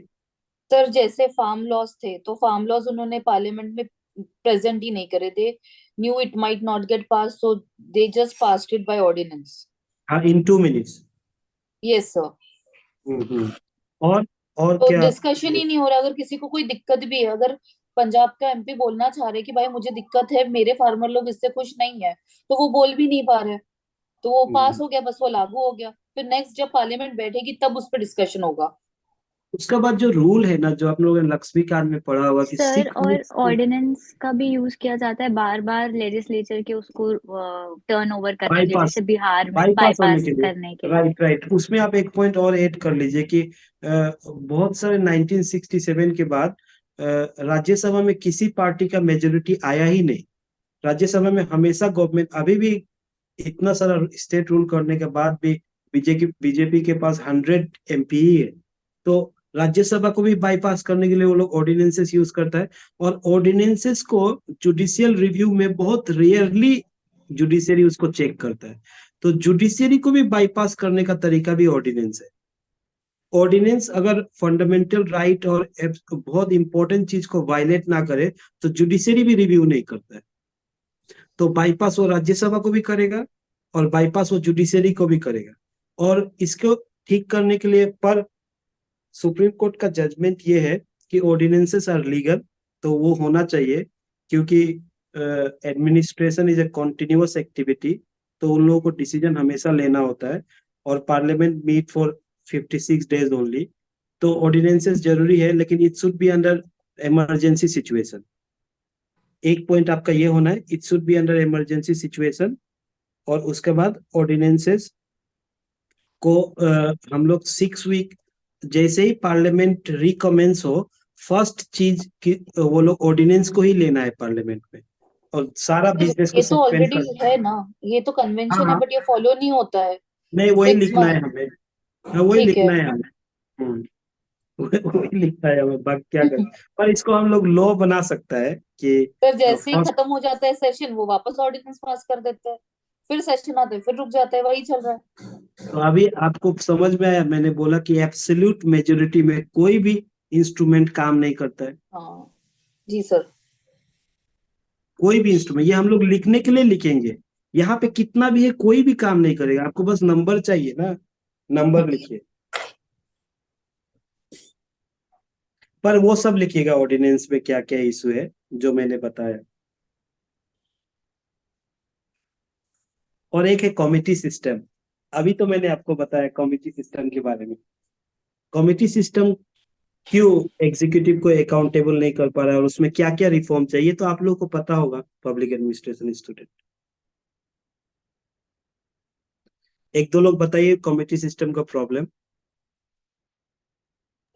सर जैसे फार्म लॉज थे, तो फार्म लॉज उन्होंने पार्लियामेंट में प्रेजेंट ही नहीं करे थे, knew it might not get pass, so they just passed it by ordinance. हाँ, इन 2 मिनट्स। Yes sir. और और तो क्या। डिस्कशन ही नहीं हो रहा। अगर किसी को कोई दिक्कत भी है, अगर पंजाब का एमपी बोलना चाह रहे कि भाई मुझे दिक्कत है, मेरे फार्मर लोग इससे खुश नहीं है, तो वो बोल भी नहीं पा रहे। तो वो पास हो गया, बस वो लागू हो गया, फिर नेक्स्ट जब पार्लियामेंट बैठेगी तब उस पर डिस्कशन होगा। उसका बाद जो रूल है ना, जो आप लोगों ने लक्ष्मीकांत में पढ़ा होगा कि सर, 6 और वीक्स। ऑर्डिनेंस का भी यूज किया जाता है बार बार लेजिस्लेचर के उसको टर्न ओवर करने के लिए, बाईपास, जैसे बिहार में बाईपास होने बाईपास के लिए। करने के लिए। राइट राइट, उसमें आप एक पॉइंट और ऐड कर लीजिए कि बहुत सारे 1967 के बाद राज्यसभा में किसी पार्टी का मेजोरिटी आया ही नहीं। राज्यसभा में हमेशा गवर्नमेंट, अभी भी इतना सारा स्टेट रूल करने के बाद भी बीजेपी के पास 100 एमपी ही है। तो राज्यसभा को भी बाईपास करने के लिए वो लोग ऑर्डिनेंसेस यूज करता है, और ऑर्डिनेंसेस को जुडिशियल रिव्यू में बहुत रेयरली जुडिशरी उसको चेक करता है। तो जुडिशरी को भी बाईपास करने का तरीका भी ऑर्डिनेंस है। ऑर्डिनेंस अगर फंडामेंटल राइट और बहुत इंपॉर्टेंट चीज को वायलेट ना करे, तो जुडिशरी भी रिव्यू नहीं करता है। तो बाईपास वो राज्यसभा को भी करेगा और बाईपास वो जुडिशरी को भी करेगा। और इसको ठीक करने के लिए, पर सुप्रीम कोर्ट का जजमेंट ये है कि ऑर्डिनेंसेस आर लीगल, तो वो होना चाहिए, क्योंकि administration is a continuous activity, तो उन लोगों को डिसीजन हमेशा लेना होता है, और parliament meet for 56 days only. तो ऑर्डिनेंसेस जरूरी है, लेकिन it should be under emergency situation. एक पॉइंट आपका ये होना है, it should be under emergency situation. और उसके बाद ऑर्डिनेंसेस को हम लोग 6 वीक जैसे ही पार्लियामेंट रिकमेंस हो, फर्स्ट चीज की वो लोग ऑर्डिनेंस को ही लेना है पार्लियामेंट में, और सारा बिजनेस को ये तो सस्पेंड ऑलरेडी कर। है ना, ये तो हाँ कन्वेंशन है, हाँ, बट ये फॉलो नहीं होता है। नहीं वही 6 लिखना है मंथ हमें। हाँ वही ठीक है। लिखना है हमें। वही लिखना है हमें, बाकी क्या कर। पर इसको हम लोग लॉ बना सकता है कि फिर जैसे ही फर्स्ट। खत्म हो जाता है सेशन, वो वापस ऑर्डिनेंस पास कर देते हैं, फिर सेशन आता है, फिर रुक जाता है, वही चल रहा है। तो अभी आपको समझ में आया, मैंने बोला कि एब्सोल्यूट मेजोरिटी में कोई भी इंस्ट्रूमेंट काम नहीं करता है। हाँ जी सर। कोई भी इंस्ट्रूमेंट, ये हम लोग लिखने के लिए लिखेंगे, यहाँ पे कितना भी है कोई भी काम नहीं करेगा, आपको बस नंबर चाहिए ना, नंबर लिखिए। पर वो सब लिखिएगा ऑर्डिनेंस में क्या क्या इशू है जो मैंने बताया। और एक है कमिटी सिस्टम। अभी तो मैंने आपको बताया कमिटी सिस्टम के बारे में। कमिटी सिस्टम क्यों एग्जीक्यूटिव को अकाउंटेबल नहीं कर पा रहा है, और उसमें क्या क्या रिफॉर्म चाहिए, तो आप लोगों को पता होगा, पब्लिक एडमिनिस्ट्रेशन स्टूडेंट। एक दो लोग बताइए कमिटी सिस्टम का प्रॉब्लम।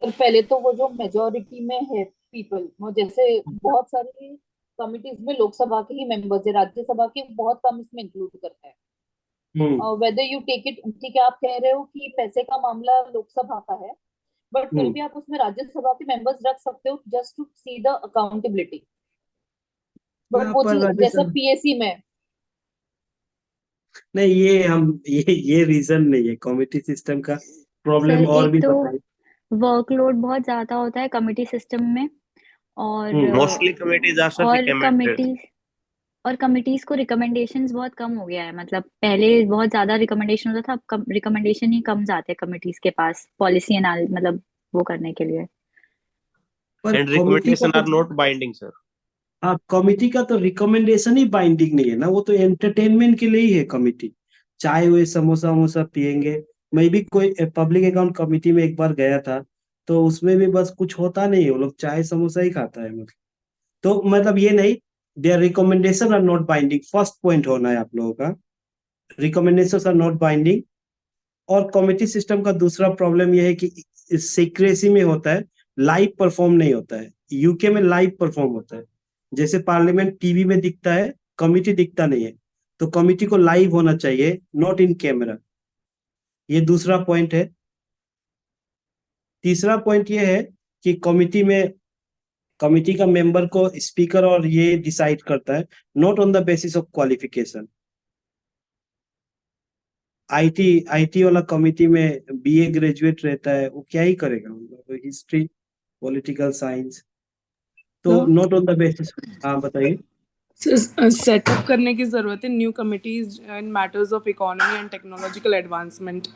और पहले तो वो जो मेजोरिटी में है पीपल, वो जैसे बहुत सारी कमिटीज में लोकसभा के ही मेंबर्स है, राज्यसभा के बहुत कम इसमें इंक्लूड करते हैं। हम्म। वेदर यू टेक इट, ठीक है, आप कह रहे हो कि पैसे का मामला लोकसभा का है, बट फिर हम्म। भी आप उसमें राज्यसभा के मेंबर्स रख सकते हो just to see the accountability. But यहाँ वो पर चीज जैसे राज्यसभा पीएससी में। नहीं, ये हम ये रीजन नहीं है कमिटी सिस्टम का, सर प्रॉब्लम और एक भी तो बताइए। वर्कलोड बहुत ज्यादा होता है कमिटी सिस्टम में, और मोस्टली कमिटीज आर और रिकमेंडेड। कमिटीज और कमिटीज को रिकमेंडेशंस बहुत कम हो गया है। मतलब पहले बहुत ज्यादा रिकमेंडेशन होता था, अब रिकमेंडेशन ही कम जाते हैं कमिटीज के पास पॉलिसी एनाल मतलब वो करने के लिए। पर एंड कमिटी का रिकमेंडेशन तो, आर नॉट बाइंडिंग सर। हाँ कमिटी का तो रिकमेंडेशन ही बाइंडिंग नहीं है ना, वो तो एंटरटेनमेंट के लिए ही है कमिटी। चाय हुए, समोसा वमोसा पियेंगे। मैं भी कोई पब्लिक अकाउंट कमिटी में एक बार गया था, तो उसमें भी बस कुछ होता नहीं है, वो लोग चाय समोसा ही खाता है मतलब। तो मतलब ये नहीं, their recommendation are not binding, first point होना है आप लोगों का, रिकमेंडेशन आर नॉट बाइंडिंग। और कमिटी सिस्टम का दूसरा प्रॉब्लम यह है कि सीक्रेसी में होता है, लाइव परफॉर्म नहीं होता है। यूके में लाइव परफॉर्म होता है, जैसे पार्लियामेंट टीवी में दिखता है, कमिटी दिखता नहीं है। तो कमिटी को लाइव होना चाहिए, नॉट इन कैमरा। ये दूसरा पॉइंट है। तीसरा पॉइंट ये है कि कमिटी का मेंबर को स्पीकर और ये डिसाइड करता है, not on the basis of qualification. IT IT वाला कमिटी में बीए ग्रेजुएट रहता है, वो क्या ही करेगा, मतलब हिस्ट्री, पॉलिटिकल साइंस, तो तो नॉट ऑन द बेसिस। हाँ बताइए। सेटअप करने की जरूरत है new committees in matters of economy and technological advancement,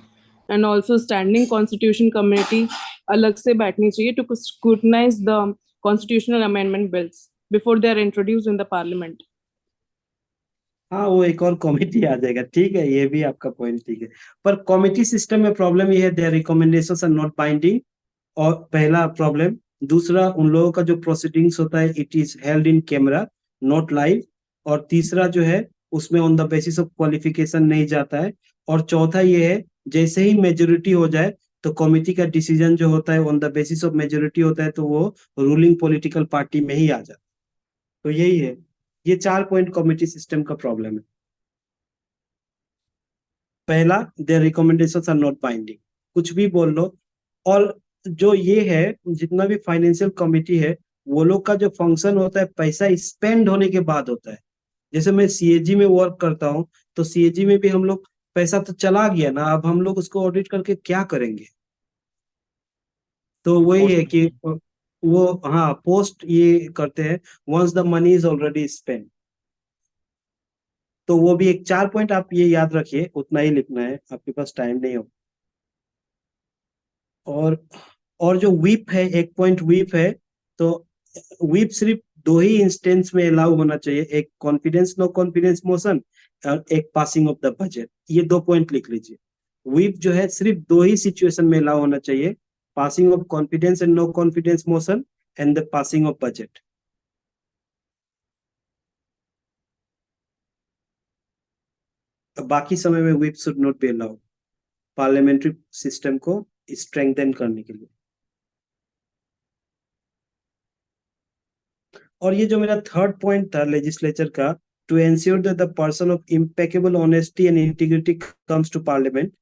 and also standing constitution committee अलग से बैठनी चाहिए to scrutinize the constitutional amendment bills before they are introduced in the parliament. हाँ वो एक और कमिटी आ जाएगा, ठीक है, ये भी आपका पॉइंट ठीक है। पर कमिटी सिस्टम में प्रॉब्लम ये है, their recommendations are not binding, और पहला प्रॉब्लम। दूसरा, उन लोगों का जो प्रोसीडिंग्स होता है, it is held in camera, not live. और तीसरा जो है, उसमें on the basis of qualification नहीं जाता है। और चौथा ये है, जैसे ही मेजोरिटी हो जाए, तो कमिटी का डिसीजन जो होता है on the basis of majority होता है, तो वो रूलिंग पॉलिटिकल पार्टी में ही आ जाता है। तो यही है, ये 4 पॉइंट कमिटी सिस्टम का प्रॉब्लम है। पहला, their recommendations are not binding, कुछ भी बोल लो। और जो ये है, जितना भी फाइनेंशियल कमिटी है, वो लोग का जो फंक्शन होता है, पैसा स्पेंड होने के बाद होता है। जैसे मैं सीएजी में वर्क करता हूँ, तो सीएजी में भी हम लोग, पैसा तो चला गया ना, अब हम लोग उसको ऑडिट करके क्या करेंगे। तो वही है कि वो, हाँ पोस्ट ये करते हैं, once the money is already spend. तो वो भी एक 4 पॉइंट आप ये याद रखिए, उतना ही लिखना है, आपके पास टाइम नहीं हो। और और जो व्हीप है, एक पॉइंट व्हीप है, तो व्हीप सिर्फ दो ही इंस्टेंस में अलाउ होना चाहिए, एक कॉन्फिडेंस नो कॉन्फिडेंस मोशन, और एक पासिंग ऑफ द बजट। ये 2 पॉइंट लिख लीजिए। व्हीप जो है सिर्फ दो ही सिचुएशन में अलाउ होना चाहिए, passing of confidence and no confidence motion, and the passing of budget. बाकी समय में whip should not be allowed, parliamentary system को स्ट्रेंथन करने के लिए। और ये जो मेरा थर्ड पॉइंट था लेजिस्लेचर का, to ensure that the person of impeccable honesty and integrity comes to parliament.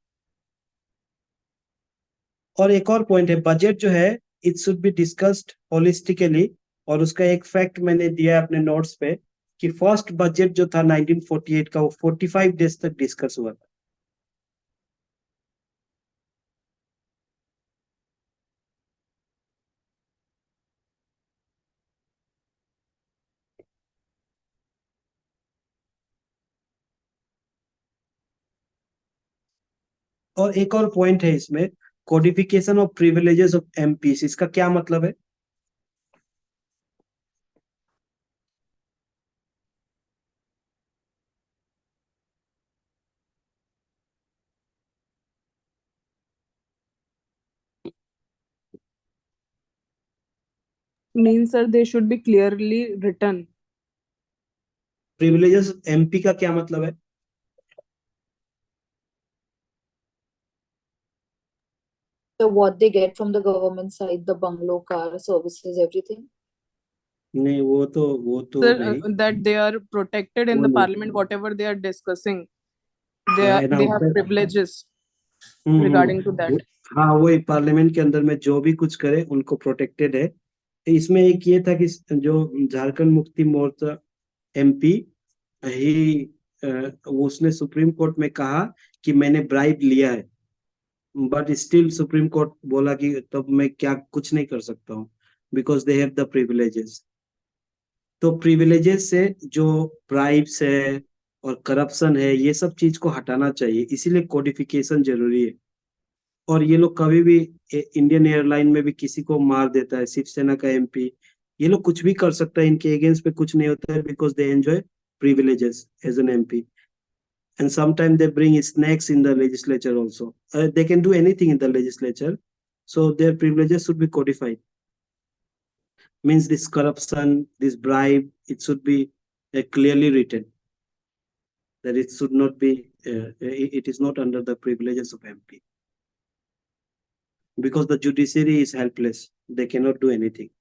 और एक और पॉइंट है, बजट जो है it should be discussed holistically. और उसका एक फैक्ट मैंने दिया है अपने नोट्स पे कि फर्स्ट बजट जो था 1948 का, वो 45 डेज तक डिस्कस हुआ था। और एक और पॉइंट है इसमें, codification of privileges of MPs. इसका क्या मतलब है? Means sir, they should be clearly written. Privileges MP का क्या मतलब है? So what they get from the government side, the bungalow, car, services, everything. नहीं, वो तो Sir, नहीं, that they are protected in वो the नहीं। parliament, whatever they are discussing, है ना, they have privileges hmm, regarding to that. हाँ, वही पार्लियामेंट के अंदर में जो भी कुछ करे उनको प्रोटेक्टेड है। इसमें एक ये था कि जो झारखंड मुक्ति मोर्चा एमपी ही वो उसने सुप्रीम कोर्ट में कहा कि मैंने ब्राइब लिया है, बट स्टिल सुप्रीम कोर्ट बोला कि तब मैं क्या कुछ नहीं कर सकता हूँ, because they have the privileges. तो प्रिविलेजेस से जो ब्राइब्स है और करप्शन है, ये सब चीज को हटाना चाहिए, इसीलिए कोडिफिकेशन जरूरी है। और ये लोग कभी भी इंडियन एयरलाइन में भी किसी को मार देता है, शिवसेना का एमपी, ये लोग कुछ भी कर सकता है, इनके अगेंस्ट पे कुछ नहीं होता है, because they enjoy privileges as an MP. And sometimes they bring snakes in the legislature also. They can do anything in the legislature, so their privileges should be codified. Means this corruption, this bribe, it should be clearly written that it should not be, it is not under the privileges of MP. Because the judiciary is helpless, they cannot do anything.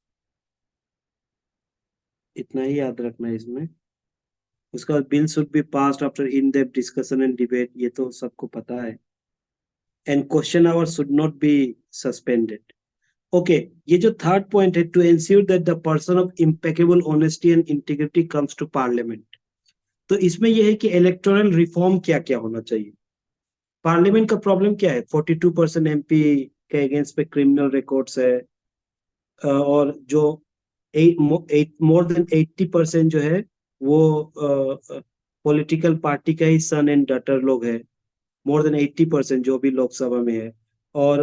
इतना ही याद रखना है इसमें। उसका bill should be passed after in depth discussion and debate, ये तो सबको पता है। And question hour should not be suspended. Okay, ये जो थर्ड पॉइंट है, to ensure that the person of impeccable honesty and integrity comes to parliament. तो इसमें यह है कि इलेक्टोरल रिफॉर्म क्या क्या होना चाहिए। पार्लियामेंट का प्रॉब्लम क्या है? 42% एमपी के अगेंस्ट पे क्रिमिनल रिकॉर्ड्स है, और जो मोर देन 80% जो है वो पॉलिटिकल पार्टी का ही सन एंड डॉटर लोग है, मोर देन 80% जो भी लोकसभा में है, और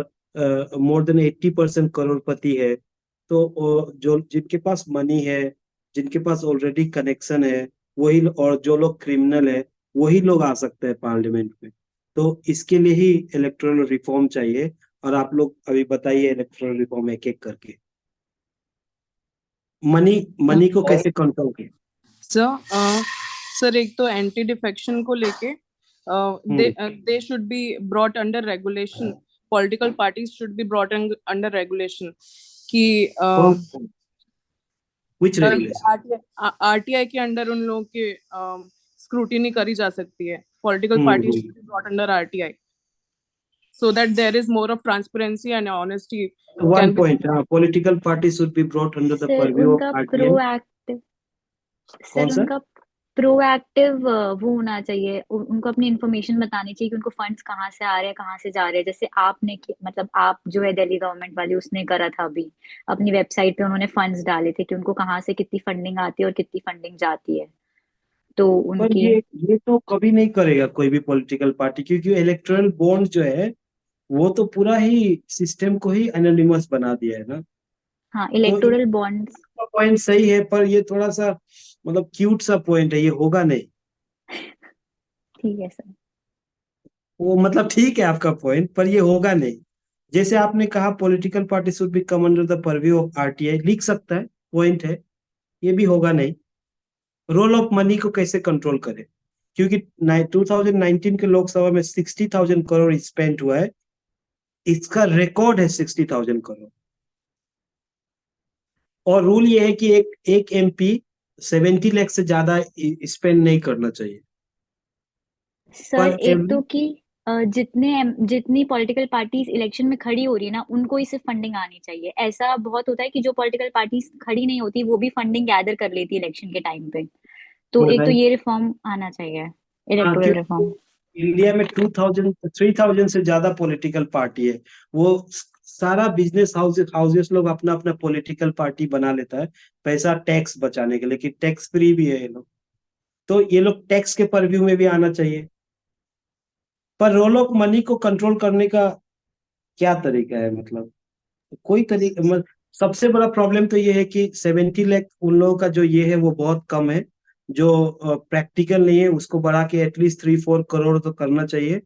मोर देन 80% करोड़पति है। तो जो जिनके पास मनी है, जिनके पास ऑलरेडी कनेक्शन है, वही, और जो लोग क्रिमिनल है वही लोग आ सकते हैं पार्लियामेंट में। तो इसके लिए ही इलेक्टोरल रिफॉर्म चाहिए। और आप लोग अभी बताइए इलेक्टोरल रिफॉर्म एक एक करके। मनी को कैसे कंट्रोल किया? सर एक तो एंटी डिफेक्शन को लेके they should be brought under regulation. Political parties should be brought under regulation कि Which regulation? आरटीआई के अंडर उन लोगों के स्क्रूटिनी करी जा सकती है। Political parties should be brought under RTI so that there is more of transparency and honesty. One point, political parties should be brought under the purview of RTI. Sir उनका proactive वो होना चाहिए, उनको अपनी इन्फॉर्मेशन बतानी चाहिए कि उनको फंड्स कहाँ से आ रहे हैं, कहाँ से जा रहे हैं। जैसे आपने मतलब आप जो है दिल्ली गवर्नमेंट वाली, उसने करा था अभी अपनी वेबसाइट पे, उन्होंने फंड्स डाले थे कि उनको कहाँ से कितनी फंडिंग आती है और कितनी फंडिंग जाती है। तो उनकी ये तो कभी नहीं करेगा कोई भी पॉलिटिकल पार्टी, क्योंकि इलेक्टोरल बॉन्ड जो है वो तो पूरा ही सिस्टम को ही एनोनिमस बना दिया है ना। हाँ, इलेक्टोरल बॉन्ड्स का पॉइंट सही है, पर ये थोड़ा सा मतलब क्यूट सा पॉइंट है, ये होगा नहीं। ठीक है सर, वो मतलब ठीक है आपका पॉइंट, पर ये होगा नहीं। जैसे आपने कहा political party should be come under the purview of RTI, लिख सकता है, पॉइंट है, ये भी होगा नहीं। रोल ऑफ मनी को कैसे कंट्रोल करे, क्योंकि 2019 के लोकसभा में 60,000 करोड़ स्पेंड हुआ है, इसका रिकॉर्ड है 60,000 करोड़। और रूल ये है कि एक एमपी 70 लाख से ज्यादा स्पेंड नहीं करना चाहिए सर पर एक एवरी। तो कि जितनी पॉलिटिकल पार्टीज इलेक्शन में खड़ी हो रही है ना, उनको ही सिर्फ फंडिंग आनी चाहिए। ऐसा बहुत होता है कि जो पॉलिटिकल पार्टीज खड़ी नहीं होती वो भी फंडिंग गैदर कर लेती है इलेक्शन के टाइम पे। तो एक तो राइट। ये रिफॉर्म आना चाहिए, हाँ, इलेक्टोरल क्योंकि रिफॉर्म। इंडिया में 3,000 से ज्यादा पॉलिटिकल पार्टी है। वो सारा बिजनेस हाउसेस लोग अपना अपना पॉलिटिकल पार्टी बना लेता है, पैसा टैक्स बचाने के लिए, कि टैक्स फ्री भी है ये लोग। तो ये लोग टैक्स के परव्यू में भी आना चाहिए। पर रोल ऑफ मनी को कंट्रोल करने का क्या तरीका है, मतलब कोई तरीका सबसे बड़ा प्रॉब्लम तो ये है कि 70 लाख उन लोगों का जो ये है वो बहुत कम है, जो प्रैक्टिकल नहीं है। उसको बढ़ा के एटलीस्ट 3-4 करोड़ तो करना चाहिए।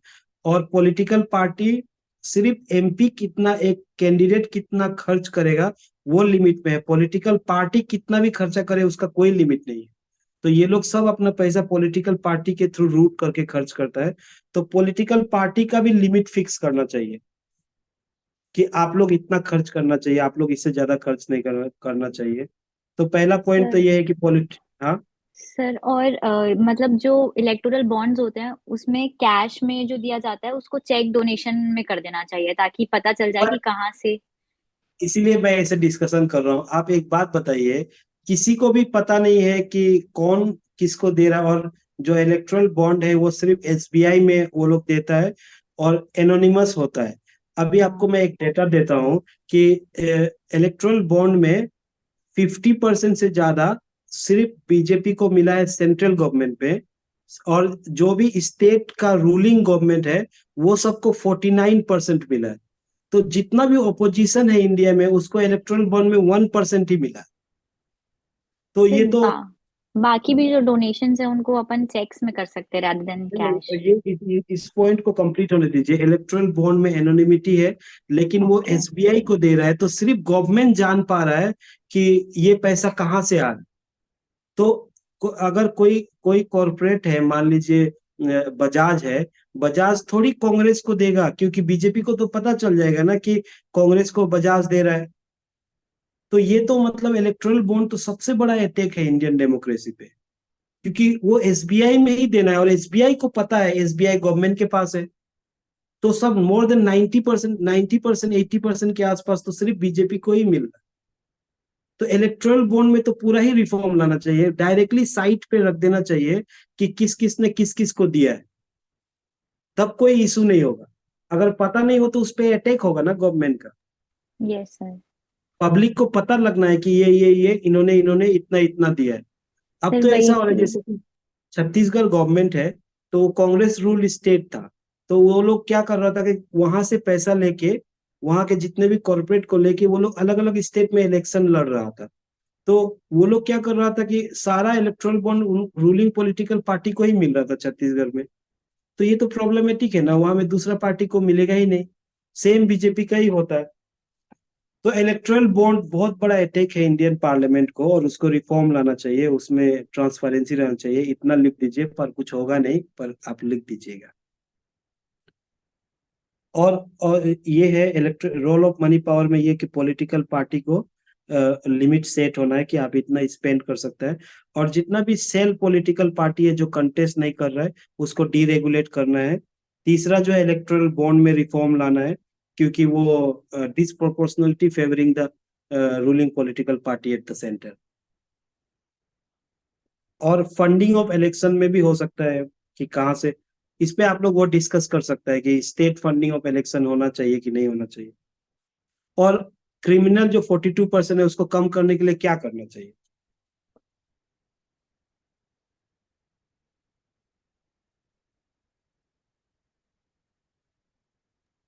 और पॉलिटिकल पार्टी सिर्फ एमपी कितना, एक कैंडिडेट कितना खर्च करेगा वो लिमिट में है, पॉलिटिकल पार्टी कितना भी खर्चा करे उसका कोई लिमिट नहीं है। तो ये लोग सब अपना पैसा पॉलिटिकल पार्टी के थ्रू रूट करके खर्च करता है। तो पॉलिटिकल पार्टी का भी लिमिट फिक्स करना चाहिए कि आप लोग इतना खर्च करना चाहिए, आप लोग इससे ज्यादा खर्च नहीं करना चाहिए। तो पहला पॉइंट तो सर ये है कि हाँ। सर और मतलब जो इलेक्टोरल बॉन्ड्स होते हैं उसमें कैश में जो दिया जाता है उसको चेक डोनेशन में कर देना चाहिए, ताकि पता चल जाए पर कि कहाँ से। इसीलिए मैं ऐसे डिस्कशन कर रहा हूँ। आप एक बात बताइए, किसी को भी पता नहीं है कि कौन किसको दे रहा है, और जो इलेक्ट्रल बॉन्ड है वो सिर्फ एसबीआई में वो लोग देता है और एनोनिमस होता है। अभी आपको हाँ। मैं एक डेटा देता हूँ कि इलेक्ट्रल बॉन्ड में 50% से ज्यादा सिर्फ बीजेपी को मिला है सेंट्रल गवर्नमेंट पे, और जो भी स्टेट का रूलिंग गवर्नमेंट है वो सबको 49% मिला है। तो जितना भी ओपोजिशन है इंडिया में उसको इलेक्ट्रल बॉन्ड में 1% ही मिला। तो सर ये तो बाकी भी जो डोनेशंस है उनको अपन चेक्स में कर सकते हैं rather देन कैश। इस पॉइंट को कंप्लीट होने दीजिए। इलेक्ट्रल बॉन्ड में एनोनिमिटी है, लेकिन वो ओके। एसबीआई को दे रहा है, तो सिर्फ गवर्नमेंट जान पा रहा है कि ये पैसा कहाँ से आ रहा है। तो अगर कोई कोई कॉरपोरेट है, मान लीजिए बजाज है, बजाज थोड़ी कांग्रेस को देगा, क्योंकि बीजेपी को तो पता चल जाएगा ना कि कांग्रेस को बजाज दे रहा है। तो ये तो मतलब इलेक्ट्रल बॉन्ड तो सबसे बड़ा अटैक है इंडियन डेमोक्रेसी पे, क्योंकि वो एसबीआई में ही देना है, और एसबीआई को पता है, एसबीआई गवर्नमेंट के पास है। तो सब मोर देन 90%, 80% के आसपास तो सिर्फ बीजेपी को ही मिल रहा है। तो इलेक्ट्रल बॉन्ड में तो पूरा ही रिफॉर्म लाना चाहिए, डायरेक्टली साइट पे रख देना चाहिए कि किस किस ने किस किस को दिया है, तब कोई इशू नहीं होगा। अगर पता नहीं हो तो उस पर अटैक होगा ना गवर्नमेंट का। Yes sir. पब्लिक को पता लगना है कि ये इन्होंने इन्होंने इतना इतना दिया है। अब सर तो ऐसा वही हो रहा है चीज। जैसे कि छत्तीसगढ़ गवर्नमेंट है, तो वो कांग्रेस रूल स्टेट था। तो वो लोग क्या कर रहा था कि वहां से पैसा लेके, वहां के जितने भी कॉर्पोरेट को लेके वो लोग अलग अलग स्टेट में इलेक्शन लड़ रहा था। तो वो लोग क्या कर रहा था कि सारा erectile bond ruling political party को ही मिल रहा था छत्तीसगढ़ में। तो ये तो प्रॉब्लमेटिक है ना, वहां में दूसरा पार्टी को मिलेगा ही नहीं, सेम बीजेपी का ही होता है। तो इलेक्ट्रल बॉन्ड बहुत बड़ा अटैक है इंडियन पार्लियामेंट को, और उसको रिफॉर्म लाना चाहिए, उसमें ट्रांसपेरेंसी रहना चाहिए। इतना लिख दीजिए, पर कुछ होगा नहीं, पर आप लिख दीजिएगा। और ये है erectile role of money power में, ये कि पॉलिटिकल पार्टी को लिमिट सेट होना है कि आप इतना स्पेंड कर सकते हैं। और जितना भी सेल पॉलिटिकल पार्टी है जो कंटेस्ट नहीं कर रहा है उसको डीरेगुलेट करना है। तीसरा जो है इलेक्ट्रल बॉन्ड में रिफॉर्म लाना है, क्योंकि वो disproportionality favouring the ruling political party at the centre. और फंडिंग ऑफ इलेक्शन में भी हो सकता है कि कहाँ से, इस पे आप लोग वो डिस्कस कर सकता है कि स्टेट फंडिंग ऑफ इलेक्शन होना चाहिए कि नहीं होना चाहिए। और क्रिमिनल जो 42% है उसको कम करने के लिए क्या करना चाहिए।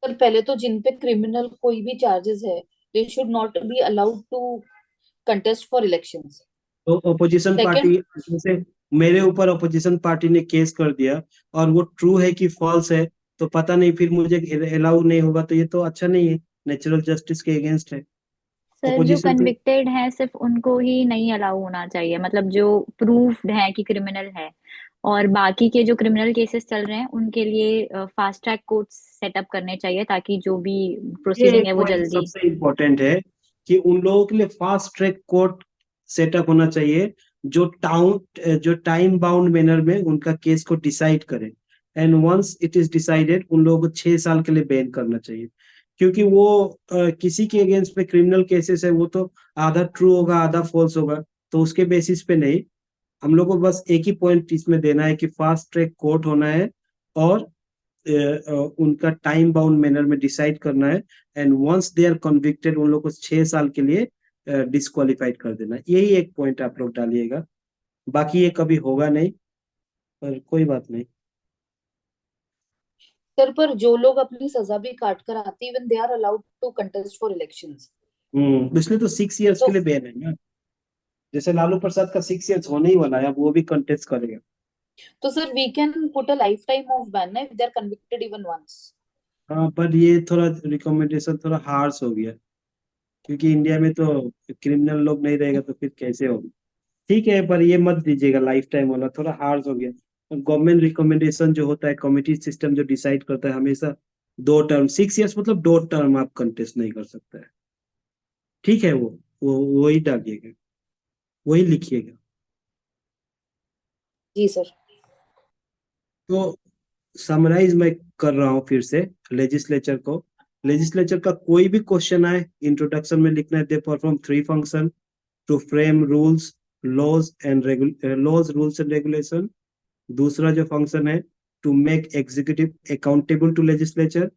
पर पहले तो जिन पे क्रिमिनल कोई भी चार्जेस है, they should not be allowed to contest for elections. तो ओपोजिशन सेकंड, पार्टी, जैसे मेरे ऊपर ओपोजिशन पार्टी ने केस कर दिया, और वो ट्रू है कि फॉल्स है, तो पता नहीं फिर मुझे अलाउ नहीं होगा, तो ये तो अच्छा नहीं है, नेचुरल जस्टिस के अगेंस्ट है। सर जो अपोजिशन पे कन्विक्टेड है सिर्फ उनको ही नहीं अलाउ होना चाहिए, मतलब जो प्रूफ्ड है कि क्रिमिनल है, और बाकी के जो क्रिमिनल केसेस चल रहे हैं उनके लिए फास्ट ट्रैक कोर्ट्स सेटअप करने चाहिए, ताकि जो भी ये प्रोसीडिंग एक है वो पॉइंट जल्दी। सबसे इम्पोर्टेंट है कि उन लोगों के लिए फास्ट ट्रैक कोर्ट सेटअप होना चाहिए, जो टाइम बाउंड मैनर में उनका केस को डिसाइड करे। And once it is decided, उन लोगों को 6 साल के लिए बैन करना चाहिए। क्योंकि वो किसी के अगेंस्ट में क्रिमिनल केसेस है, वो तो आधा ट्रू होगा आधा फॉल्स होगा, तो उसके बेसिस पे नहीं। हम लोग को बस एक ही पॉइंट इसमें देना है कि फास्ट ट्रैक कोर्ट होना है, और उनका टाइम बाउंड मैनर में डिसाइड करना है। And once they are convicted, उन लोग को 6 साल के लिए डिस्क्वालिफाइड कर देना है। यही एक पॉइंट आप लोग डालिएगा, बाकी ये कभी होगा नहीं, पर कोई बात नहीं। सर पर जो लोग अपनी सजा भी काट कर आते, even they are allowed to contest for elections. इसलिए तो 6 इयर्स के तो लिए बैन है ना। जैसे लालू प्रसाद का 6 इयर्स होने ही वाला है, अब वो भी कंटेस्ट करेगा। तो sir we can put a lifetime of ban ना, if they are convicted even once. हाँ, पर ये थोड़ा रिकमेंडेशन थोड़ा हार्श हो गया, क्योंकि इंडिया में तो क्रिमिनल लोग नहीं रहेगा तो फिर कैसे होगा। ठीक है, पर ये मत दीजिएगा लाइफ टाइम वाला, थोड़ा हार्ड हो गया। गवर्नमेंट रिकमेंडेशन जो होता है, कमिटी सिस्टम जो डिसाइड करता है हमेशा 2 टर्म, 6 इयर्स मतलब 2 टर्म आप कंटेस्ट नहीं कर सकते हैं। ठीक है, वो वही डालिएगा, वही लिखिएगा। जी सर। तो समराइज मैं कर रहा हूँ फिर से लेजिस्लेचर का कोई भी क्वेश्चन आए, इंट्रोडक्शन में लिखना है, they perform 3 function to frame rules, laws rules and regulation. दूसरा जो फंक्शन है, to make executive accountable to legislature,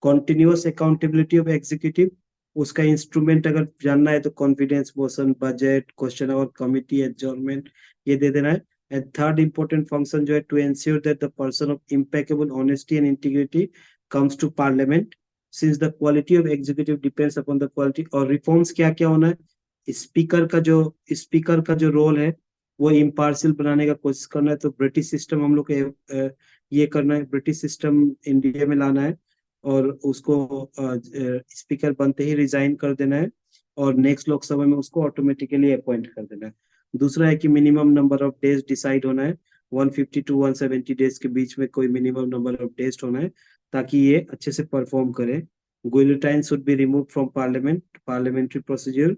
continuous accountability of executive. उसका इंस्ट्रूमेंट अगर जानना है तो confidence motion, budget, question hour, committee adjournment, ये दे देना है। एंड थर्ड इंपॉर्टेंट फंक्शन जो है, to ensure that the person of impeccable honesty and integrity comes to parliament, since the quality of executive depends upon the quality. और reforms क्या क्या होना है, स्पीकर का जो रोल है वो इम्पार्शियल बनाने का कोशिश करना है। तो ब्रिटिश सिस्टम हम लोग के ये करना है, ब्रिटिश सिस्टम इंडिया में लाना है, और उसको स्पीकर बनते ही रिजाइन कर देना है, और नेक्स्ट लोकसभा में उसको ऑटोमेटिकली अपॉइंट कर देना है। दूसरा है कि minimum number of days decide होना है, 150 टू 170 डेज के बीच में कोई मिनिमम नंबर ऑफ डेज होना है, ताकि ये अच्छे से परफॉर्म करे। Guillotine should be remove from parliamentary procedure,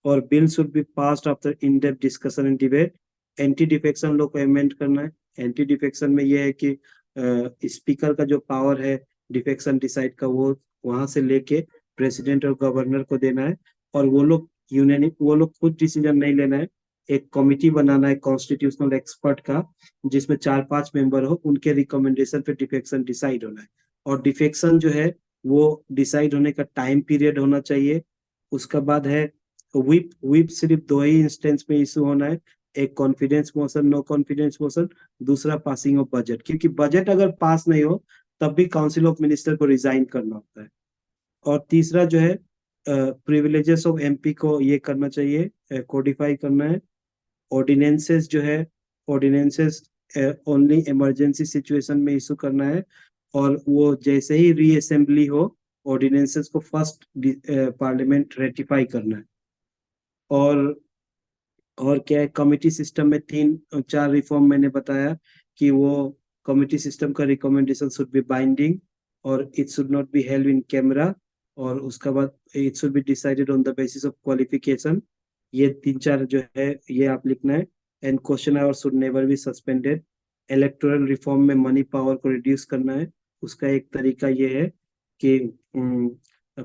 और bill should be passed after in depth discussion and debate. Anti defection law को अमेंड करना है। एंटी डिफेक्शन में यह है कि स्पीकर का जो पावर है डिफेक्शन डिसाइड का, वो वहां से लेके प्रेसिडेंट और गवर्नर को देना है, और वो लोग खुद डिसीजन नहीं लेना है। एक कमिटी बनाना है कॉन्स्टिट्यूशनल एक्सपर्ट का, जिसमें 4-5 मेंबर हो, उनके रिकमेंडेशन पे डिफेक्शन डिसाइड होना है। और डिफेक्शन जो है वो डिसाइड होने का टाइम पीरियड होना चाहिए। उसका बाद है व्हिप सिर्फ 2 ही इंस्टेंस में इशू होना है, एक confidence motion, no confidence motion, दूसरा पासिंग ऑफ बजट। क्योंकि बजट अगर पास नहीं हो तब भी काउंसिल ऑफ मिनिस्टर को रिजाइन करना होता है। और तीसरा जो है, प्रिविलेजेस ऑफ एमपी को ये करना चाहिए, कोडिफाई करना है। ऑर्डिनेंसेस जो है, ऑर्डिनेंसेस ओनली इमरजेंसी सिचुएशन में इशू करना है, और वो जैसे ही रीअसेंबली हो, ऑर्डिनेंसेस को फर्स्ट पार्लियामेंट रेटिफाई करना है। और क्या है, कमिटी सिस्टम में 3-4 रिफॉर्म मैंने बताया कि वो कमिटी सिस्टम का रिकमेंडेशन शुड बी बाइंडिंग, और it should not be held in camera, और उसका बाद it should be decided on the basis of qualification. ये 3-4 जो है ये आप लिखना है। And question hour should never be suspended. Electoral reform में मनी पावर को रिड्यूस करना है। उसका एक तरीका ये है कि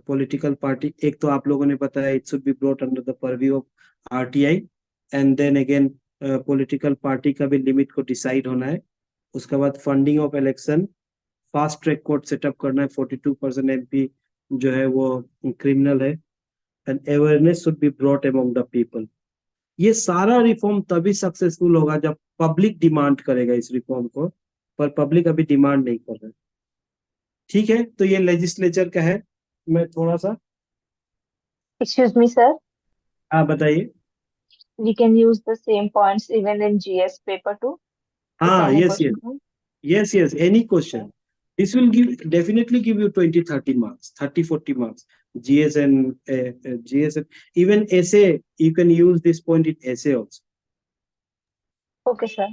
पॉलिटिकल पार्टी, एक तो आप लोगों ने बताया it should be brought under the purview of RTI, and then again political party का भी लिमिट को डिसाइड होना है। उसके बाद funding of election, fast track court setup करना है। 42% एमपी जो है वो क्रिमिनल है। And awareness should be brought among the people. ये सारा रिफॉर्म तभी सक्सेसफुल होगा जब पब्लिक डिमांड करेगा इस रिफॉर्म को, पर पब्लिक अभी डिमांड नहीं कर रहा है। ठीक है, तो ये लेजिस्लेचर का है। मैं थोड़ा सा, Excuse me, sir. हाँ बताइए। We can use the same points even in GS paper too. If हाँ, any yes yes question comes. Yes yes, any question. This will definitely give you 20-30 marks, 30-40 marks. GS and GS and even essay, you can use this point in essay also. Okay, sir.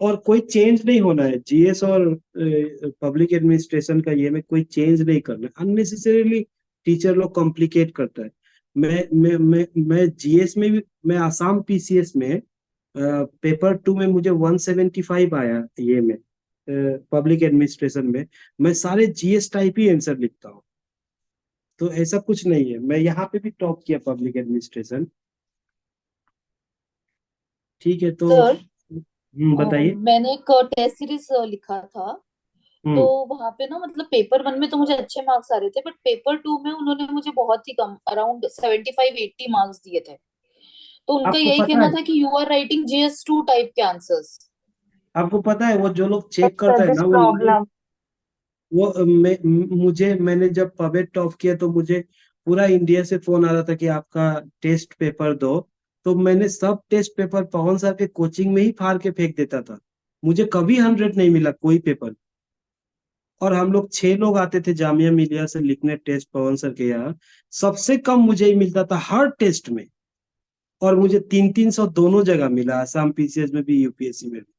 और कोई change नहीं होना है GS और public administration का, ये में कोई चेंज नहीं करना है। अननेसेसरीली टीचर लोग कॉम्प्लिकेट करता है। मैं जीएस में भी, मैं आसाम पीसीएस में पेपर 2 में मुझे 175 आया, ये में पब्लिक एडमिनिस्ट्रेशन में मैं सारे जीएस टाइप ही आंसर लिखता हूँ। तो ऐसा कुछ नहीं है, मैं यहाँ पे भी टॉप किया पब्लिक एडमिनिस्ट्रेशन। ठीक है, तो सर बताइए। मैंने एक टेस्ट सीरीज लिखा था, तो हम्म वहां पे ना मतलब पेपर 1 में तो मुझे अच्छे मार्क्स आ रहे थे, बट पेपर 2 में उन्होंने मुझे बहुत ही कम, अराउंड 75-80 मार्क्स दिए थे। तो उनका आपको यही पता कहना है, था कि you are writing GS 2 type के आंसर्स। आपको पता है वो जो लोग चेक Yes, sir, करता है this ना, problem. वो मैंने जब पवेट टॉप किया तो मुझे पूरा इंडिया से फोन आ रहा था कि आपका टेस्ट पेपर दो। तो मैंने सब टेस्ट पेपर पवन सर के कोचिंग में ही फाड़ के फेंक देता था। मुझे कभी 100 नहीं मिला कोई पेपर। और हम लोग 6 लोग आते थे जामिया मिलिया से लिखने टेस्ट पवन सर के यहाँ, सबसे कम मुझे ही मिलता था हर टेस्ट में। और मुझे 300-300 दोनों जगह मिला, असम पीसीएस में भी, यूपीएससी में भी।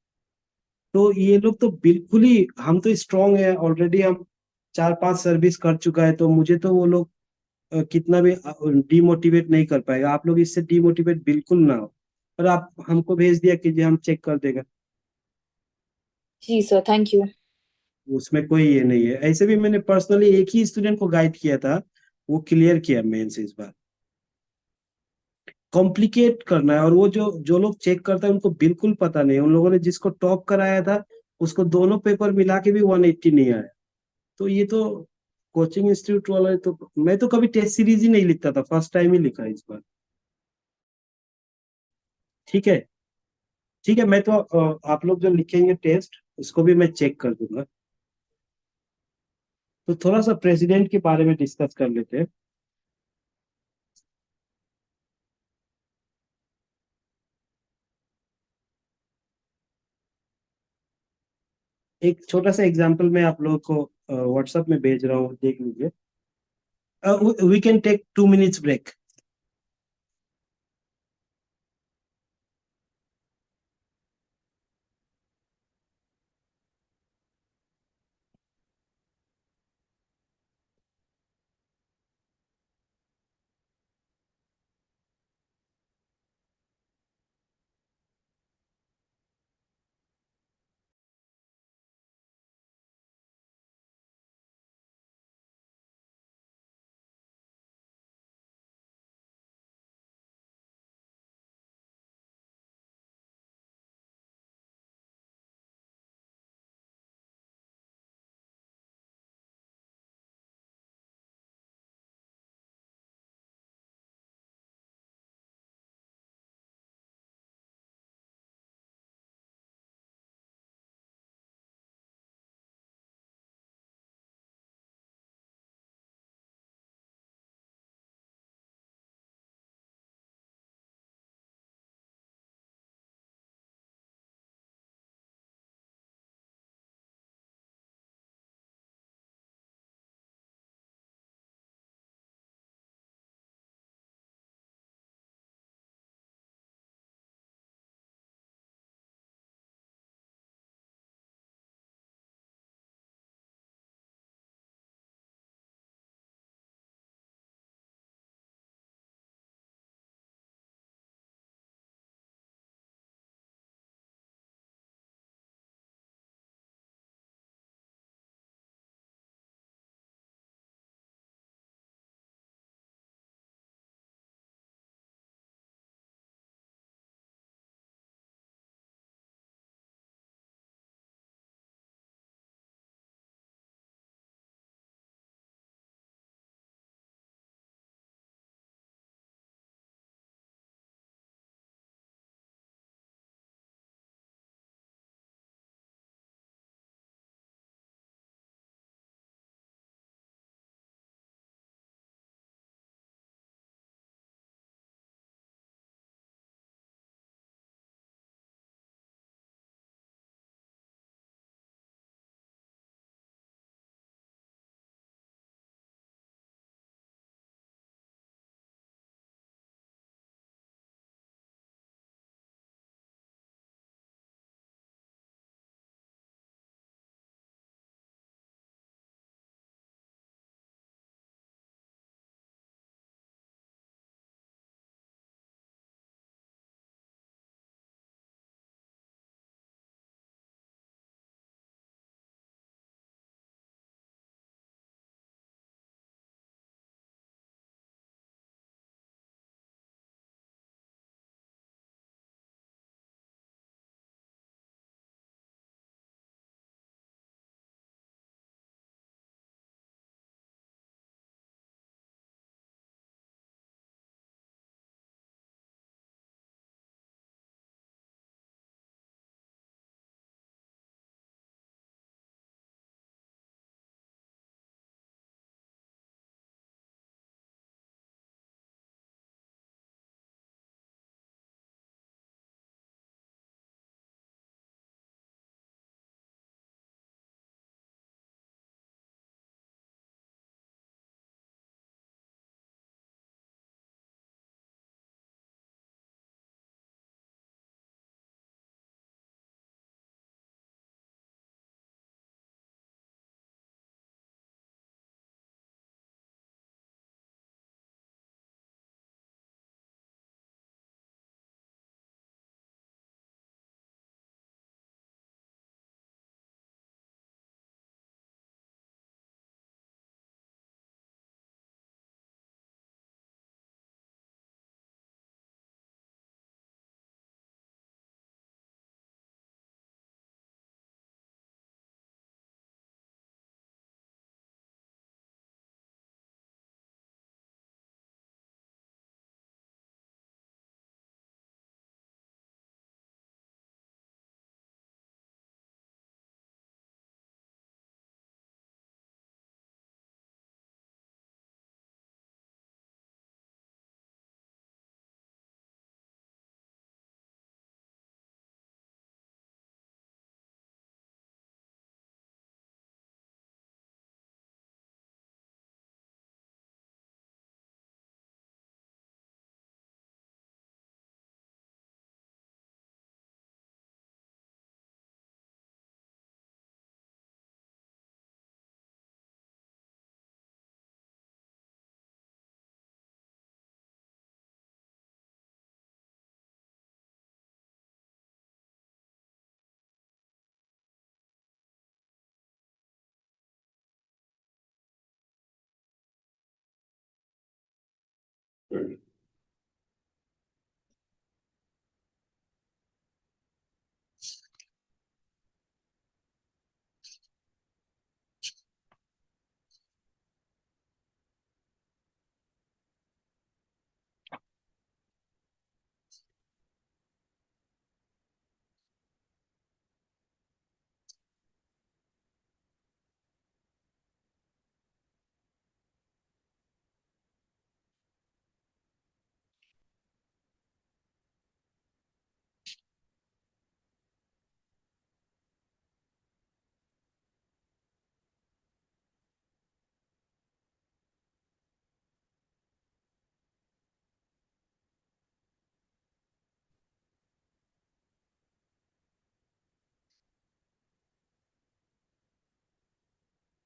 तो ये लोग तो बिल्कुल ही, हम तो स्ट्रांग है ऑलरेडी, हम 4-5 सर्विस कर चुका है, तो मुझे तो वो लोग कितना भी डीमोटिवेट नहीं कर पाएगा। आप लोग इससे डीमोटिवेट बिल्कुल ना हो। और आप हमको भेज दिया कीजिए, हम चेक कर देगा। जी सर, थैंक यू। उसमें कोई ये नहीं है। ऐसे भी मैंने पर्सनली एक ही स्टूडेंट को गाइड किया था, वो क्लियर किया मेंस इस बार। कॉम्प्लिकेट करना है, और वो जो जो लोग चेक करता है उनको बिल्कुल पता नहीं है। उन लोगों ने जिसको टॉप कराया था उसको दोनों पेपर मिला के भी 180 नहीं आया। तो ये तो कोचिंग इंस्टीट्यूट वाला, तो मैं तो कभी टेस्ट सीरीज ही नहीं लिखता था, फर्स्ट टाइम ही लिखा इस बार। ठीक है, ठीक है। मैं तो आप लोग जो लिखेंगे टेस्ट, उसको भी मैं चेक कर दूंगा। तो थोड़ा सा प्रेसिडेंट के बारे में डिस्कस कर लेते हैं। एक छोटा सा एग्जांपल मैं आप लोगों को व्हाट्सएप में भेज रहा हूँ, देख लीजिए। We can take 2 minutes break.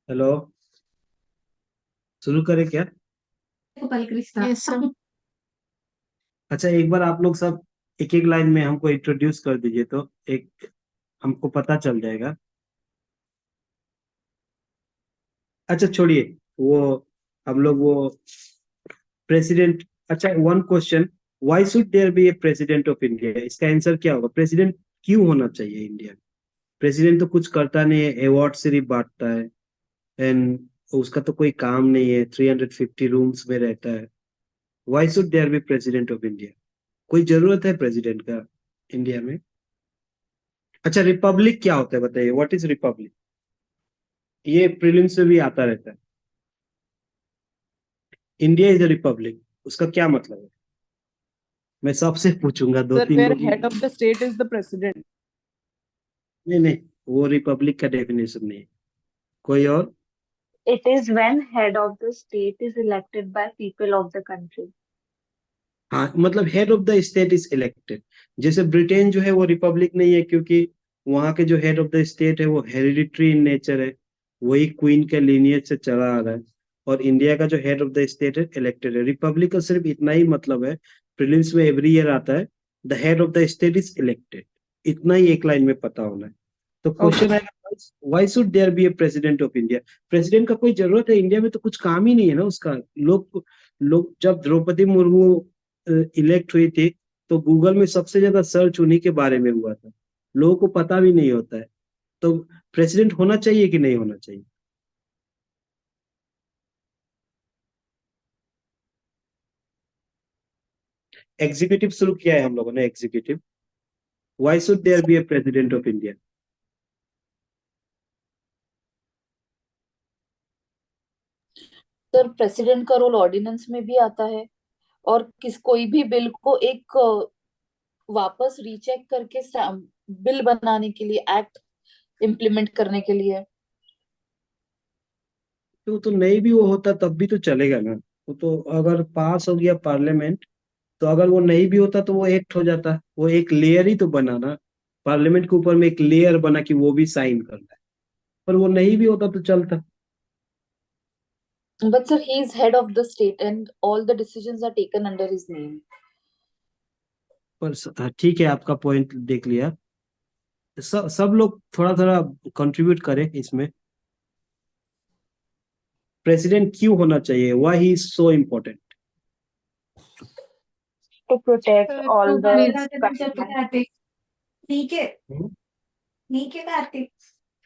Hello, शुरू करें क्या? Yes sir. अच्छा, एक बार आप लोग सब एक एक लाइन में हमको इंट्रोड्यूस कर दीजिए, तो एक हमको पता चल जाएगा। अच्छा छोड़िए वो, हम लोग वो प्रेसिडेंट। अच्छा, one question, why should there be a president of India? इसका आंसर क्या होगा? प्रेसिडेंट क्यों होना चाहिए इंडिया में? प्रेसिडेंट तो कुछ करता नहीं है, अवार्ड सिर्फ बांटता है, एंड उसका तो कोई काम नहीं है, 350 रूम्स में रहता है। Why should there be president of India? कोई जरूरत है प्रेसिडेंट का इंडिया में? अच्छा, रिपब्लिक क्या होता है बताइए, व्हाट इज रिपब्लिक? ये प्रीलिम्स में भी आता रहता है। इंडिया इज अ रिपब्लिक, उसका क्या मतलब है? मैं सबसे पूछूंगा, दो सर तीन वेयर लोग head of the state is the president. नहीं नहीं, वो रिपब्लिक का डेफिनेशन नहीं है। कोई और? It is when head of the state is elected by people of the country. हाँ, मतलब head of the state is elected. जैसे ब्रिटेन जो है वो रिपब्लिक नहीं है, क्योंकि वहां के जो हेड ऑफ द स्टेट है वो हेरिडिटरी इन नेचर है, वही क्वीन के लिनियज से चला आ रहा है। और इंडिया का जो हेड ऑफ द स्टेट है इलेक्टेड है। रिपब्लिक का सिर्फ इतना ही मतलब है, प्रीलिम्स में एवरी ईयर आता है, the head of the state is elected. इतना ही एक लाइन में पता होना है। तो क्वेश्चन है, why should there be a president of India? President का कोई जरूरत है इंडिया में? तो कुछ काम ही नहीं है ना उसका। लोग लोग जब द्रौपदी मुर्मू इलेक्ट हुई थी, तो गूगल में सबसे ज्यादा सर्च उन्हीं के बारे में हुआ था। लोगों को पता भी नहीं होता है। तो प्रेसिडेंट होना चाहिए कि नहीं होना चाहिए? एग्जीक्यूटिव शुरू किया है हम लोगों ने, executive. Why should there be a president of India? Sir president का रोल ऑर्डिनेंस में भी आता है, और कोई भी बिल को एक वापस रीचेक करके बिल बनाने के लिए, एक्ट इम्प्लीमेंट करने के लिए। तो नहीं भी वो होता तब भी तो चलेगा ना। वो तो अगर पास हो गया पार्लियामेंट, तो अगर वो नहीं भी होता तो वो एक्ट हो जाता। वो एक लेयर ही तो बना ना, पार्लियामेंट के ऊपर में एक लेयर बना कि वो भी साइन करना है। पर वो नहीं भी होता तो चलता। But sir, he is head of the state and all the decisions are taken under his name. पर हाँ, ठीक है, आपका पॉइंट देख लिया। सब लोग थोड़ा थोड़ा कंट्रीब्यूट करें इसमें। प्रेसिडेंट क्यों होना चाहिए? Why he is so important? To protect sir all to the please ठीक है ठीक है Karthik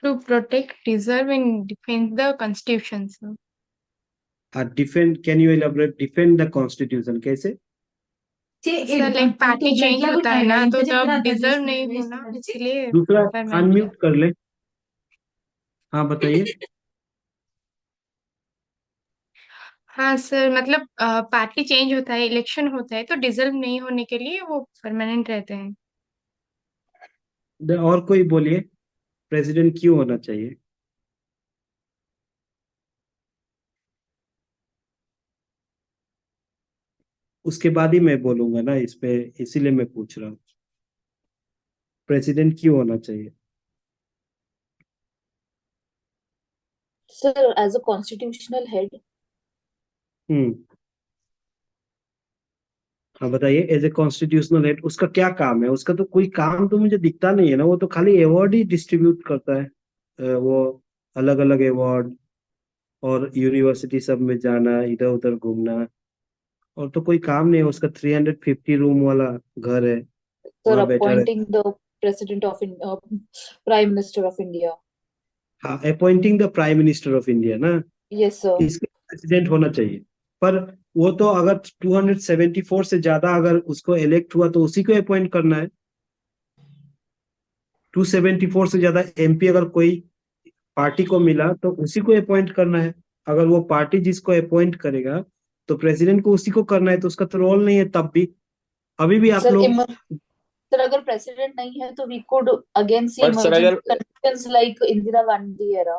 to protect deserve and defend the constitution sir. Defend, can you elaborate? Defend the constitution कैसे? सर लाइक पार्टी चेंज होता है ना, तो जब डिजर्व नहीं होना इसलिए दूसरा, परमानेंट। अनम्यूट कर ले। हाँ बताइए। हाँ सर, मतलब पार्टी चेंज होता है, इलेक्शन होता है, तो डिजर्व नहीं होने के लिए वो परमानेंट रहते हैं। और कोई बोलिए, प्रेसिडेंट क्यों होना चाहिए? उसके बाद ही मैं बोलूंगा ना इस पे, इसीलिए मैं पूछ रहा हूँ, प्रेसिडेंट क्यों होना चाहिए? Sir, as a constitutional head, हम्म। हाँ बताइए, एज ए कॉन्स्टिट्यूशनल हेड उसका क्या काम है? उसका तो कोई काम तो मुझे दिखता नहीं है ना। वो तो खाली अवार्ड ही डिस्ट्रीब्यूट करता है। वो अलग अलग अवार्ड, और यूनिवर्सिटी सब में जाना, इधर उधर घूमना, और तो कोई काम नहीं है उसका, 350 रूम वाला घर है, सर वहां बैठा रहता appointing the president of prime minister of India. है। हाँ, appointing the prime minister of India ना, यस सर। इसके प्रेसिडेंट होना चाहिए। पर वो तो अगर 274 से ज्यादा अगर उसको इलेक्ट हुआ तो उसी को अपॉइंट करना है। 274 से ज्यादा एमपी अगर कोई पार्टी को मिला तो उसी को अपॉइंट करना है। अगर वो पार्टी जिसको अपॉइंट करेगा तो प्रेसिडेंट को उसी को करना है, तो उसका तो रोल नहीं है तब भी। अभी भी आप सर लोग सर अगर प्रेसिडेंट नहीं है तो वी कुड अगेन सी पर सर अगर emergency conditions like Indira Gandhi era.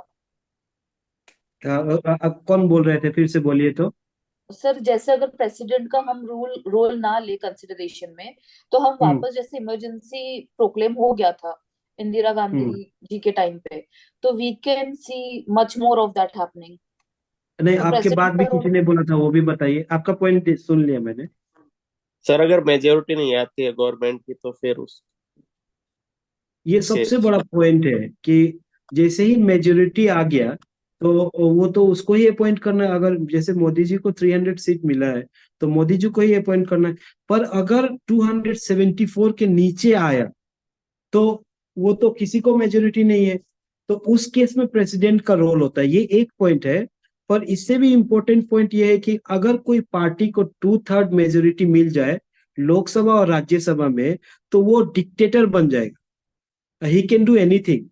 अब कौन बोल रहे थे, फिर से बोलिए तो। सर जैसे अगर प्रेसिडेंट का हम रोल ना ले कंसिडरेशन में, तो हम हम्म वापस जैसे इमरजेंसी प्रोक्लेम हो गया था इंदिरा गांधी हम्म जी के टाइम पे, तो we can see much more of that happening. नहीं, तो आपके प्रेसिडेंट बाद भी का किसी रोल। ने बोला था, वो भी बताइए, आपका पॉइंट सुन लिया मैंने। सर अगर मेजोरिटी नहीं आती है गवर्नमेंट की तो फिर उस ये के सबसे बड़ा पॉइंट है कि जैसे ही मेजोरिटी आ गया तो वो तो उसको ही अपॉइंट करना है। अगर जैसे मोदी जी को 300 सीट मिला है तो मोदी जी को ही अपॉइंट करना है। पर अगर 274 के नीचे आया तो वो तो किसी को मेजोरिटी नहीं है, तो उस केस में प्रेसिडेंट का रोल होता है। ये एक पॉइंट है। पर इससे भी इंपॉर्टेंट पॉइंट ये है कि अगर कोई पार्टी को 2/3 मेजोरिटी मिल जाए लोकसभा और राज्यसभा में, तो वो डिक्टेटर बन जाएगा। He can do anything.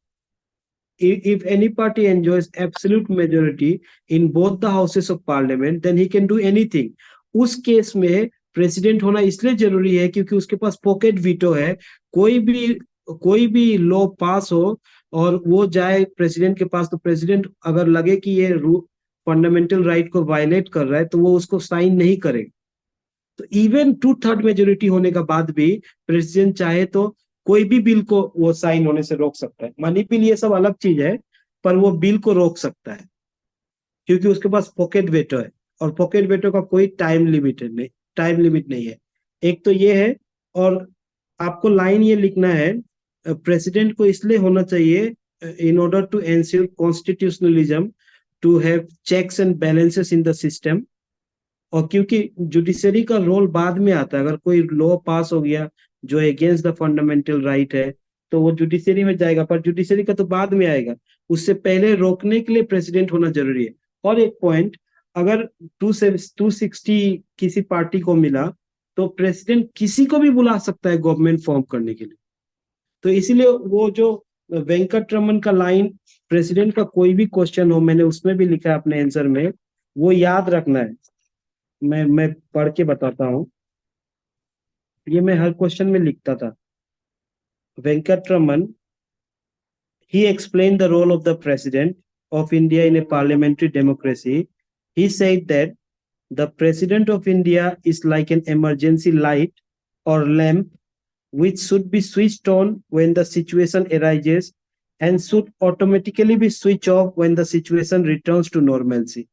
If any party enjoys absolute majority in both the houses of parliament, then he can do anything. उस केस में प्रेसिडेंट होना इसलिए जरूरी है क्योंकि उसके पास पॉकेट वीटो है। कोई भी लॉ पास हो और वो जाए प्रेसिडेंट के पास, तो प्रेसिडेंट अगर लगे कि ये फंडामेंटल राइट को वायलेट कर रहा है तो वो उसको साइन नहीं करेगा। तो इवन 2/3 मेजोरिटी होने का बाद भी प्रेसिडेंट चाहे तो कोई भी बिल को वो साइन होने से रोक सकता है। मनी बिल ये सब अलग चीज है, पर वो बिल को रोक सकता है क्योंकि उसके पास पॉकेट वेटो है। और पॉकेट वेटो का कोई टाइम लिमिट नहीं है। एक तो ये है। और आपको लाइन ये लिखना है, प्रेसिडेंट को इसलिए होना चाहिए in order to ensure constitutionalism, to have checks and balances in the system. और क्योंकि जुडिशरी का रोल बाद में आता है, अगर कोई लॉ पास हो गया जो अगेंस्ट द फंडामेंटल राइट है तो वो जुडिशरी में जाएगा, पर जुडिशरी का तो बाद में आएगा। उससे पहले रोकने के लिए प्रेसिडेंट होना जरूरी है। और एक पॉइंट, अगर 260 किसी पार्टी को मिला तो प्रेसिडेंट किसी को भी बुला सकता है गवर्नमेंट फॉर्म करने के लिए। तो इसीलिए वो जो वेंकट रमन का लाइन, प्रेसिडेंट का कोई भी क्वेश्चन हो, मैंने उसमें भी लिखा है अपने आंसर में, वो याद रखना है। मैं पढ़ के बताता हूँ, ये मैं हर क्वेश्चन में लिखता था। Venkatraman, he explained the role of the President of India in a parliamentary democracy. He said that the President of India is like an emergency light or lamp which should be switched on when the situation arises and should automatically be switched off when the situation returns to normalcy.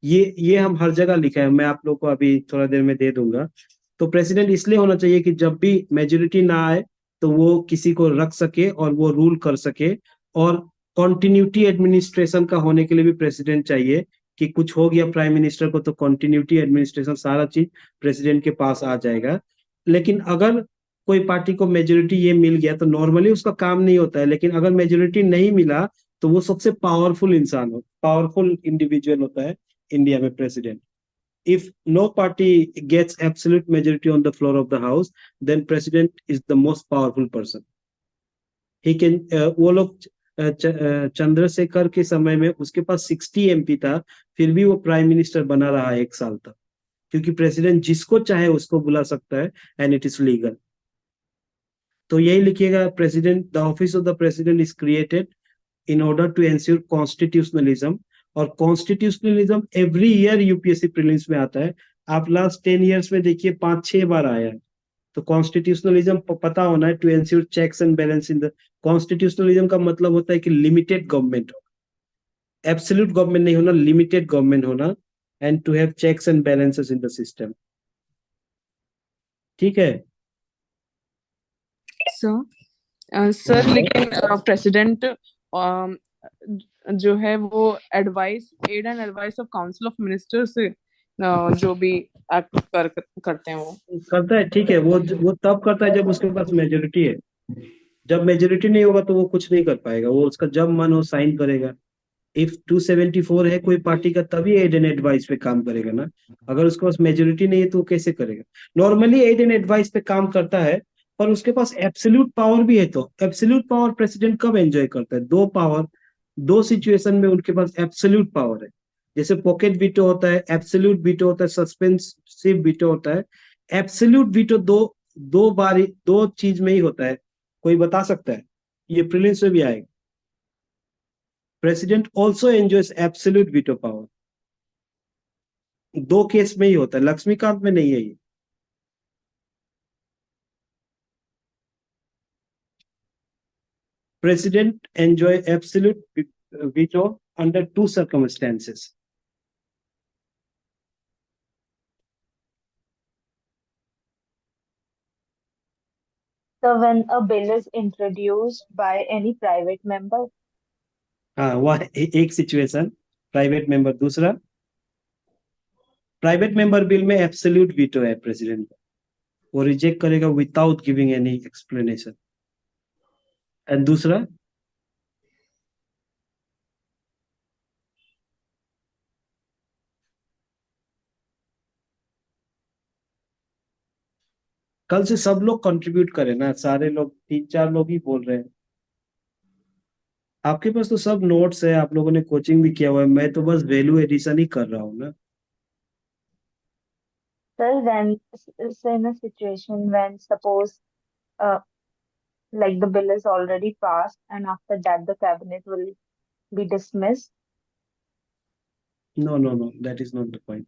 ये हम हर जगह लिखा है, मैं आप लोग को अभी थोड़ा देर में दे दूंगा। तो प्रेसिडेंट इसलिए होना चाहिए कि जब भी मेजोरिटी ना आए तो वो किसी को रख सके और वो रूल कर सके। और कॉन्टिन्यूटी एडमिनिस्ट्रेशन का होने के लिए भी प्रेसिडेंट चाहिए कि कुछ हो गया प्राइम मिनिस्टर को तो कॉन्टिन्यूटी एडमिनिस्ट्रेशन सारा चीज प्रेसिडेंट के पास आ जाएगा। लेकिन अगर कोई पार्टी को मेजोरिटी ये मिल गया तो नॉर्मली उसका काम नहीं होता है। लेकिन अगर मेजोरिटी नहीं मिला तो वो सबसे पावरफुल इंडिविजुअल होता है इंडिया में president. If no party gets absolute majority on the floor of the house, then president is the most powerful person. He can वो लोग चंद्रशेखर के समय में उसके पास 60 एमपी था, फिर भी वो प्राइम मिनिस्टर बना रहा 1 साल तक, क्योंकि प्रेसिडेंट जिसको चाहे उसको बुला सकता है एंड इट इज लीगल। तो यही लिखिएगा, president, the office of the president is created in order to ensure constitutionalism. और constitutionalism every year UPSC prelims में आता है। आप लास्ट 10 ईयर्स में देखिए 5-6 बार आया है। तो कॉन्स्टिट्यूशनलिज्म पता होना है, to ensure checks and balance in the. Constitutionalism का मतलब होता है कि लिमिटेड गवर्नमेंट हो, एब्सोल्यूट गवर्नमेंट नहीं होना, लिमिटेड गवर्नमेंट होना, and to have checks and balances in the system. ठीक है सर लेकिन प्रेसिडेंट जो है वो aid and advice of council of minister से जो भी एक्ट करते हैं वो। करता है, ठीक है, वो तब करता है जब उसके पास मेजोरिटी है। जब मेजोरिटी नहीं होगा तो वो कुछ नहीं कर पाएगा, वो उसका जब मन हो साइन करेगा। इफ 274 है कोई पार्टी का तभी एड एंड एडवाइस पे काम करेगा ना। अगर उसके पास मेजोरिटी नहीं है तो वो कैसे करेगा? नॉर्मली एड एंड एडवाइस पे काम करता है, पर उसके पास एब्सोल्यूट पावर भी है। तो एब्सोल्यूट पावर प्रेसिडेंट कब एंजॉय करता है? दो पावर, दो सिचुएशन में उनके पास एब्सोल्यूट पावर है। जैसे पॉकेट वीटो होता है, एब्सोल्यूट वीटो होता है, सस्पेंसिव वीटो होता है। एब्सोल्यूट वीटो दो दो बार दो चीज में ही होता है। कोई बता सकता है? ये प्रीलिम्स में भी आएगा। President also enjoys absolute veto power. दो केस में ही होता है, लक्ष्मीकांत में नहीं है ये। President enjoy absolute veto under two circumstances. So when a bill is introduced by any private member, हाँ, वह एक सिचुएशन प्राइवेट मेंबर। दूसरा, प्राइवेट मेंबर बिल में एब्सोल्यूट वीटो है प्रेसिडेंट का, वो रिजेक्ट करेगा without giving any explanation. And दूसरा, कल से सब लोग कंट्रीब्यूट करें ना, सारे लोग, 3-4 लोग ही बोल रहे हैं। आपके पास तो सब नोट्स है, आप लोगों ने कोचिंग भी किया हुआ है, मैं तो बस वैल्यू एडिशन ही कर रहा हूँ ना। sir, when say in a situation when suppose uh, like the bill is already passed and after that the cabinet will be dismissed. No no no, that is not the point.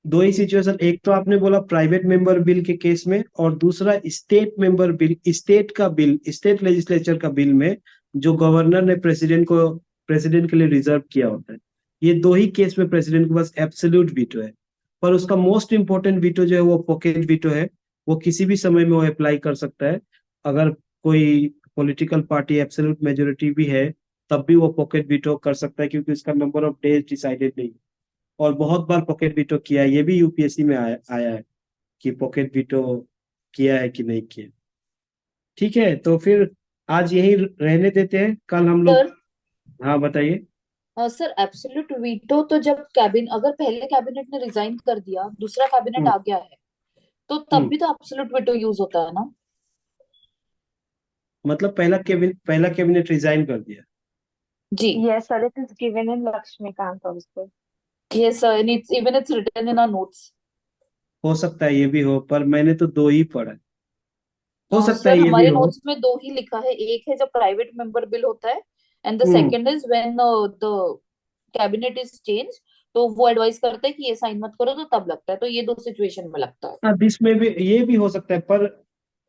दो ही situation, एक तो आपने बोला private member bill के case में, और दूसरा स्टेट मेंबर बिल, स्टेट का बिल, स्टेट लेजिस्लेचर का बिल में जो गवर्नर ने प्रेसिडेंट के लिए रिजर्व किया होता है। ये दो ही केस में प्रेसिडेंट के पास एब्सोल्यूट वीटो है। पर उसका मोस्ट इंपॉर्टेंट वीटो जो है वो पॉकेट वीटो है। वो किसी भी समय में वो अप्लाई कर सकता है। अगर कोई पॉलिटिकल पार्टी एब्सोल्यूट मेजोरिटी भी है तब भी वो पॉकेट वीटो कर सकता है, क्योंकि उसका नंबर ऑफ डेज डिसाइडेड नहीं। और बहुत बार पॉकेट वीटो किया है, ये भी यूपीएससी में आया है कि पॉकेट वीटो किया है कि नहीं किया। ठीक है, तो फिर आज यही रहने देते हैं, कल हम लोग। सर हाँ बताइए। सर एब्सोल्यूट वीटो तो जब कैबिनेट, अगर पहले कैबिनेट ने रिजाइन कर दिया, दूसरा कैबिनेट हम्म आ गया है, तो तब हम्म भी तो एब्सोल्यूट वीटो यूज होता है ना? मतलब पहला कैबिनेट रिजाइन कर दिया। जी। Yes, sir, it is given in Lakshmikant also. Yes sir, and it's even it's written in our notes. हो सकता है ये भी हो, पर मैंने तो दो ही पढ़ा है। हो सकता है सर ये भी हमारे हो। नोट्स में दो ही लिखा है, एक है जब प्राइवेट मेंबर बिल होता है, and the hmm second is when the cabinet is change, तो वो एडवाइस करता है कि ये साइन मत करो, तो तब लगता है। तो ये दो सिचुएशन में लगता है। अब इसमें भी ये भी हो सकता है, पर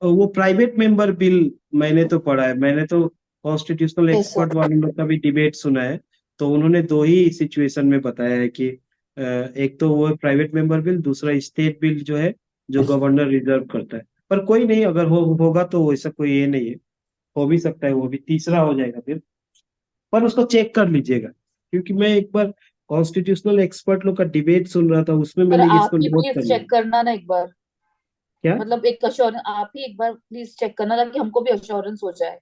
वो प्राइवेट मेंबर बिल मैंने तो पढ़ा है। मैंने तो कॉन्स्टिट्यूशनल यस एक्सपर्ट सर। वाले लोग का भी डिबेट सुना है। तो उन्होंने दो ही सिचुएशन में बताया है कि एक तो वो प्राइवेट मेंबर बिल, दूसरा स्टेट बिल जो है जो गवर्नर रिजर्व करता है। पर कोई नहीं, अगर होगा तो ऐसा कोई ये नहीं है, हो भी सकता है वो भी तीसरा हो जाएगा फिर। पर उसको चेक कर लीजिएगा, क्योंकि मैं एक बार कॉन्स्टिट्यूशनल एक्सपर्ट लोग का डिबेट सुन रहा था, उसमें सर मैंने आप इसको ही नोट कर प्लीज लिया। चेक करना ना एक बार, क्या? मतलब एक अश्योरेंस, आप ही एक बार प्लीज चेक करना ताकि हमको भी अश्योरेंस हो जाए।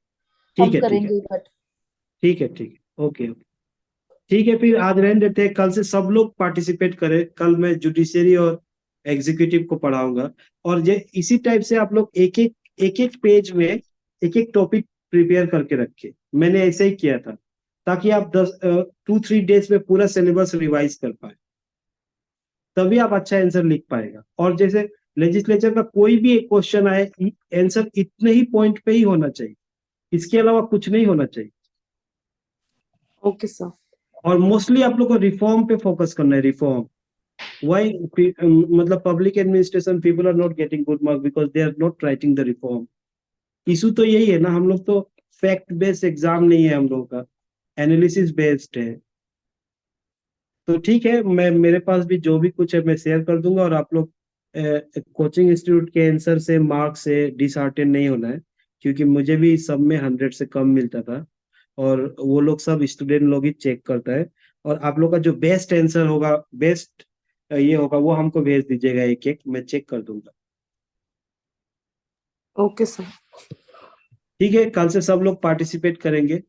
ठीक हम है ठीक है करेंगे बट। ठीक है ठीक है, ओके ओके। ठीक है, फिर आज रहने देते हैं, कल से सब लोग पार्टिसिपेट करें। कल मैं जुडिशरी और एग्जीक्यूटिव को पढ़ाऊंगा। और ये इसी टाइप से आप लोग एक एक पेज में एक एक टॉपिक प्रिपेयर करके रखें। मैंने ऐसे ही किया था, ताकि आप 2-3 डेज में पूरा सिलेबस रिवाइज कर पाए, तभी आप अच्छा आंसर लिख पाएगा। और जैसे लेजिस्लेचर का कोई भी एक क्वेश्चन आए, आंसर इतने ही पॉइंट पे ही होना चाहिए, इसके अलावा कुछ नहीं होना चाहिए। Okay sir. और मोस्टली आप लोग को रिफॉर्म पे फोकस करना है, रिफॉर्म। वाई मतलब public administration people are not getting good marks because they are not writing the reform. Issue तो यही है ना, हम लोग तो फैक्ट बेस्ड एग्जाम नहीं है हम लोगों का, एनालिसिस बेस्ड है। तो ठीक है, मैं मेरे पास भी जो भी कुछ है मैं शेयर कर दूंगा। और आप लोग कोचिंग इंस्टीट्यूट के आंसर से, मार्क्स से डिसहार्टेन नहीं होना है, क्योंकि मुझे भी सब में 100 से कम मिलता था। और वो लोग सब स्टूडेंट लोग ही चेक करता है। और आप लोग का जो बेस्ट आंसर होगा, बेस्ट ये होगा वो हमको भेज दीजिएगा एक एक, मैं चेक कर दूंगा। Okay sir. ठीक है, कल से सब लोग पार्टिसिपेट करेंगे।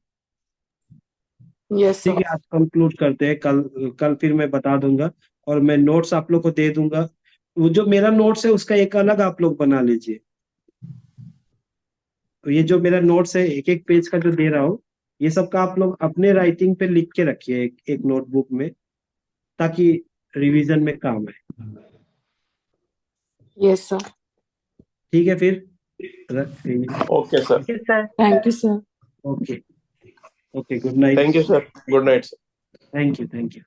यस ठीक सर। है, आज कंक्लूड करते हैं। कल कल फिर मैं बता दूंगा, और मैं नोट्स आप लोग को दे दूंगा। वो जो मेरा नोट्स है उसका एक अलग आप लोग बना लीजिए। तो ये जो मेरा नोट्स है एक एक पेज का जो दे रहा हूँ, ये सब का आप लोग अपने राइटिंग पे लिख के रखिए एक नोटबुक में, ताकि रिवीजन में काम आए। Yes sir. ठीक है, फिर रख okay sir. Yes, sir. Thank you sir. Okay. Okay, good night. Thank you sir, good night sir. Thank you, thank you.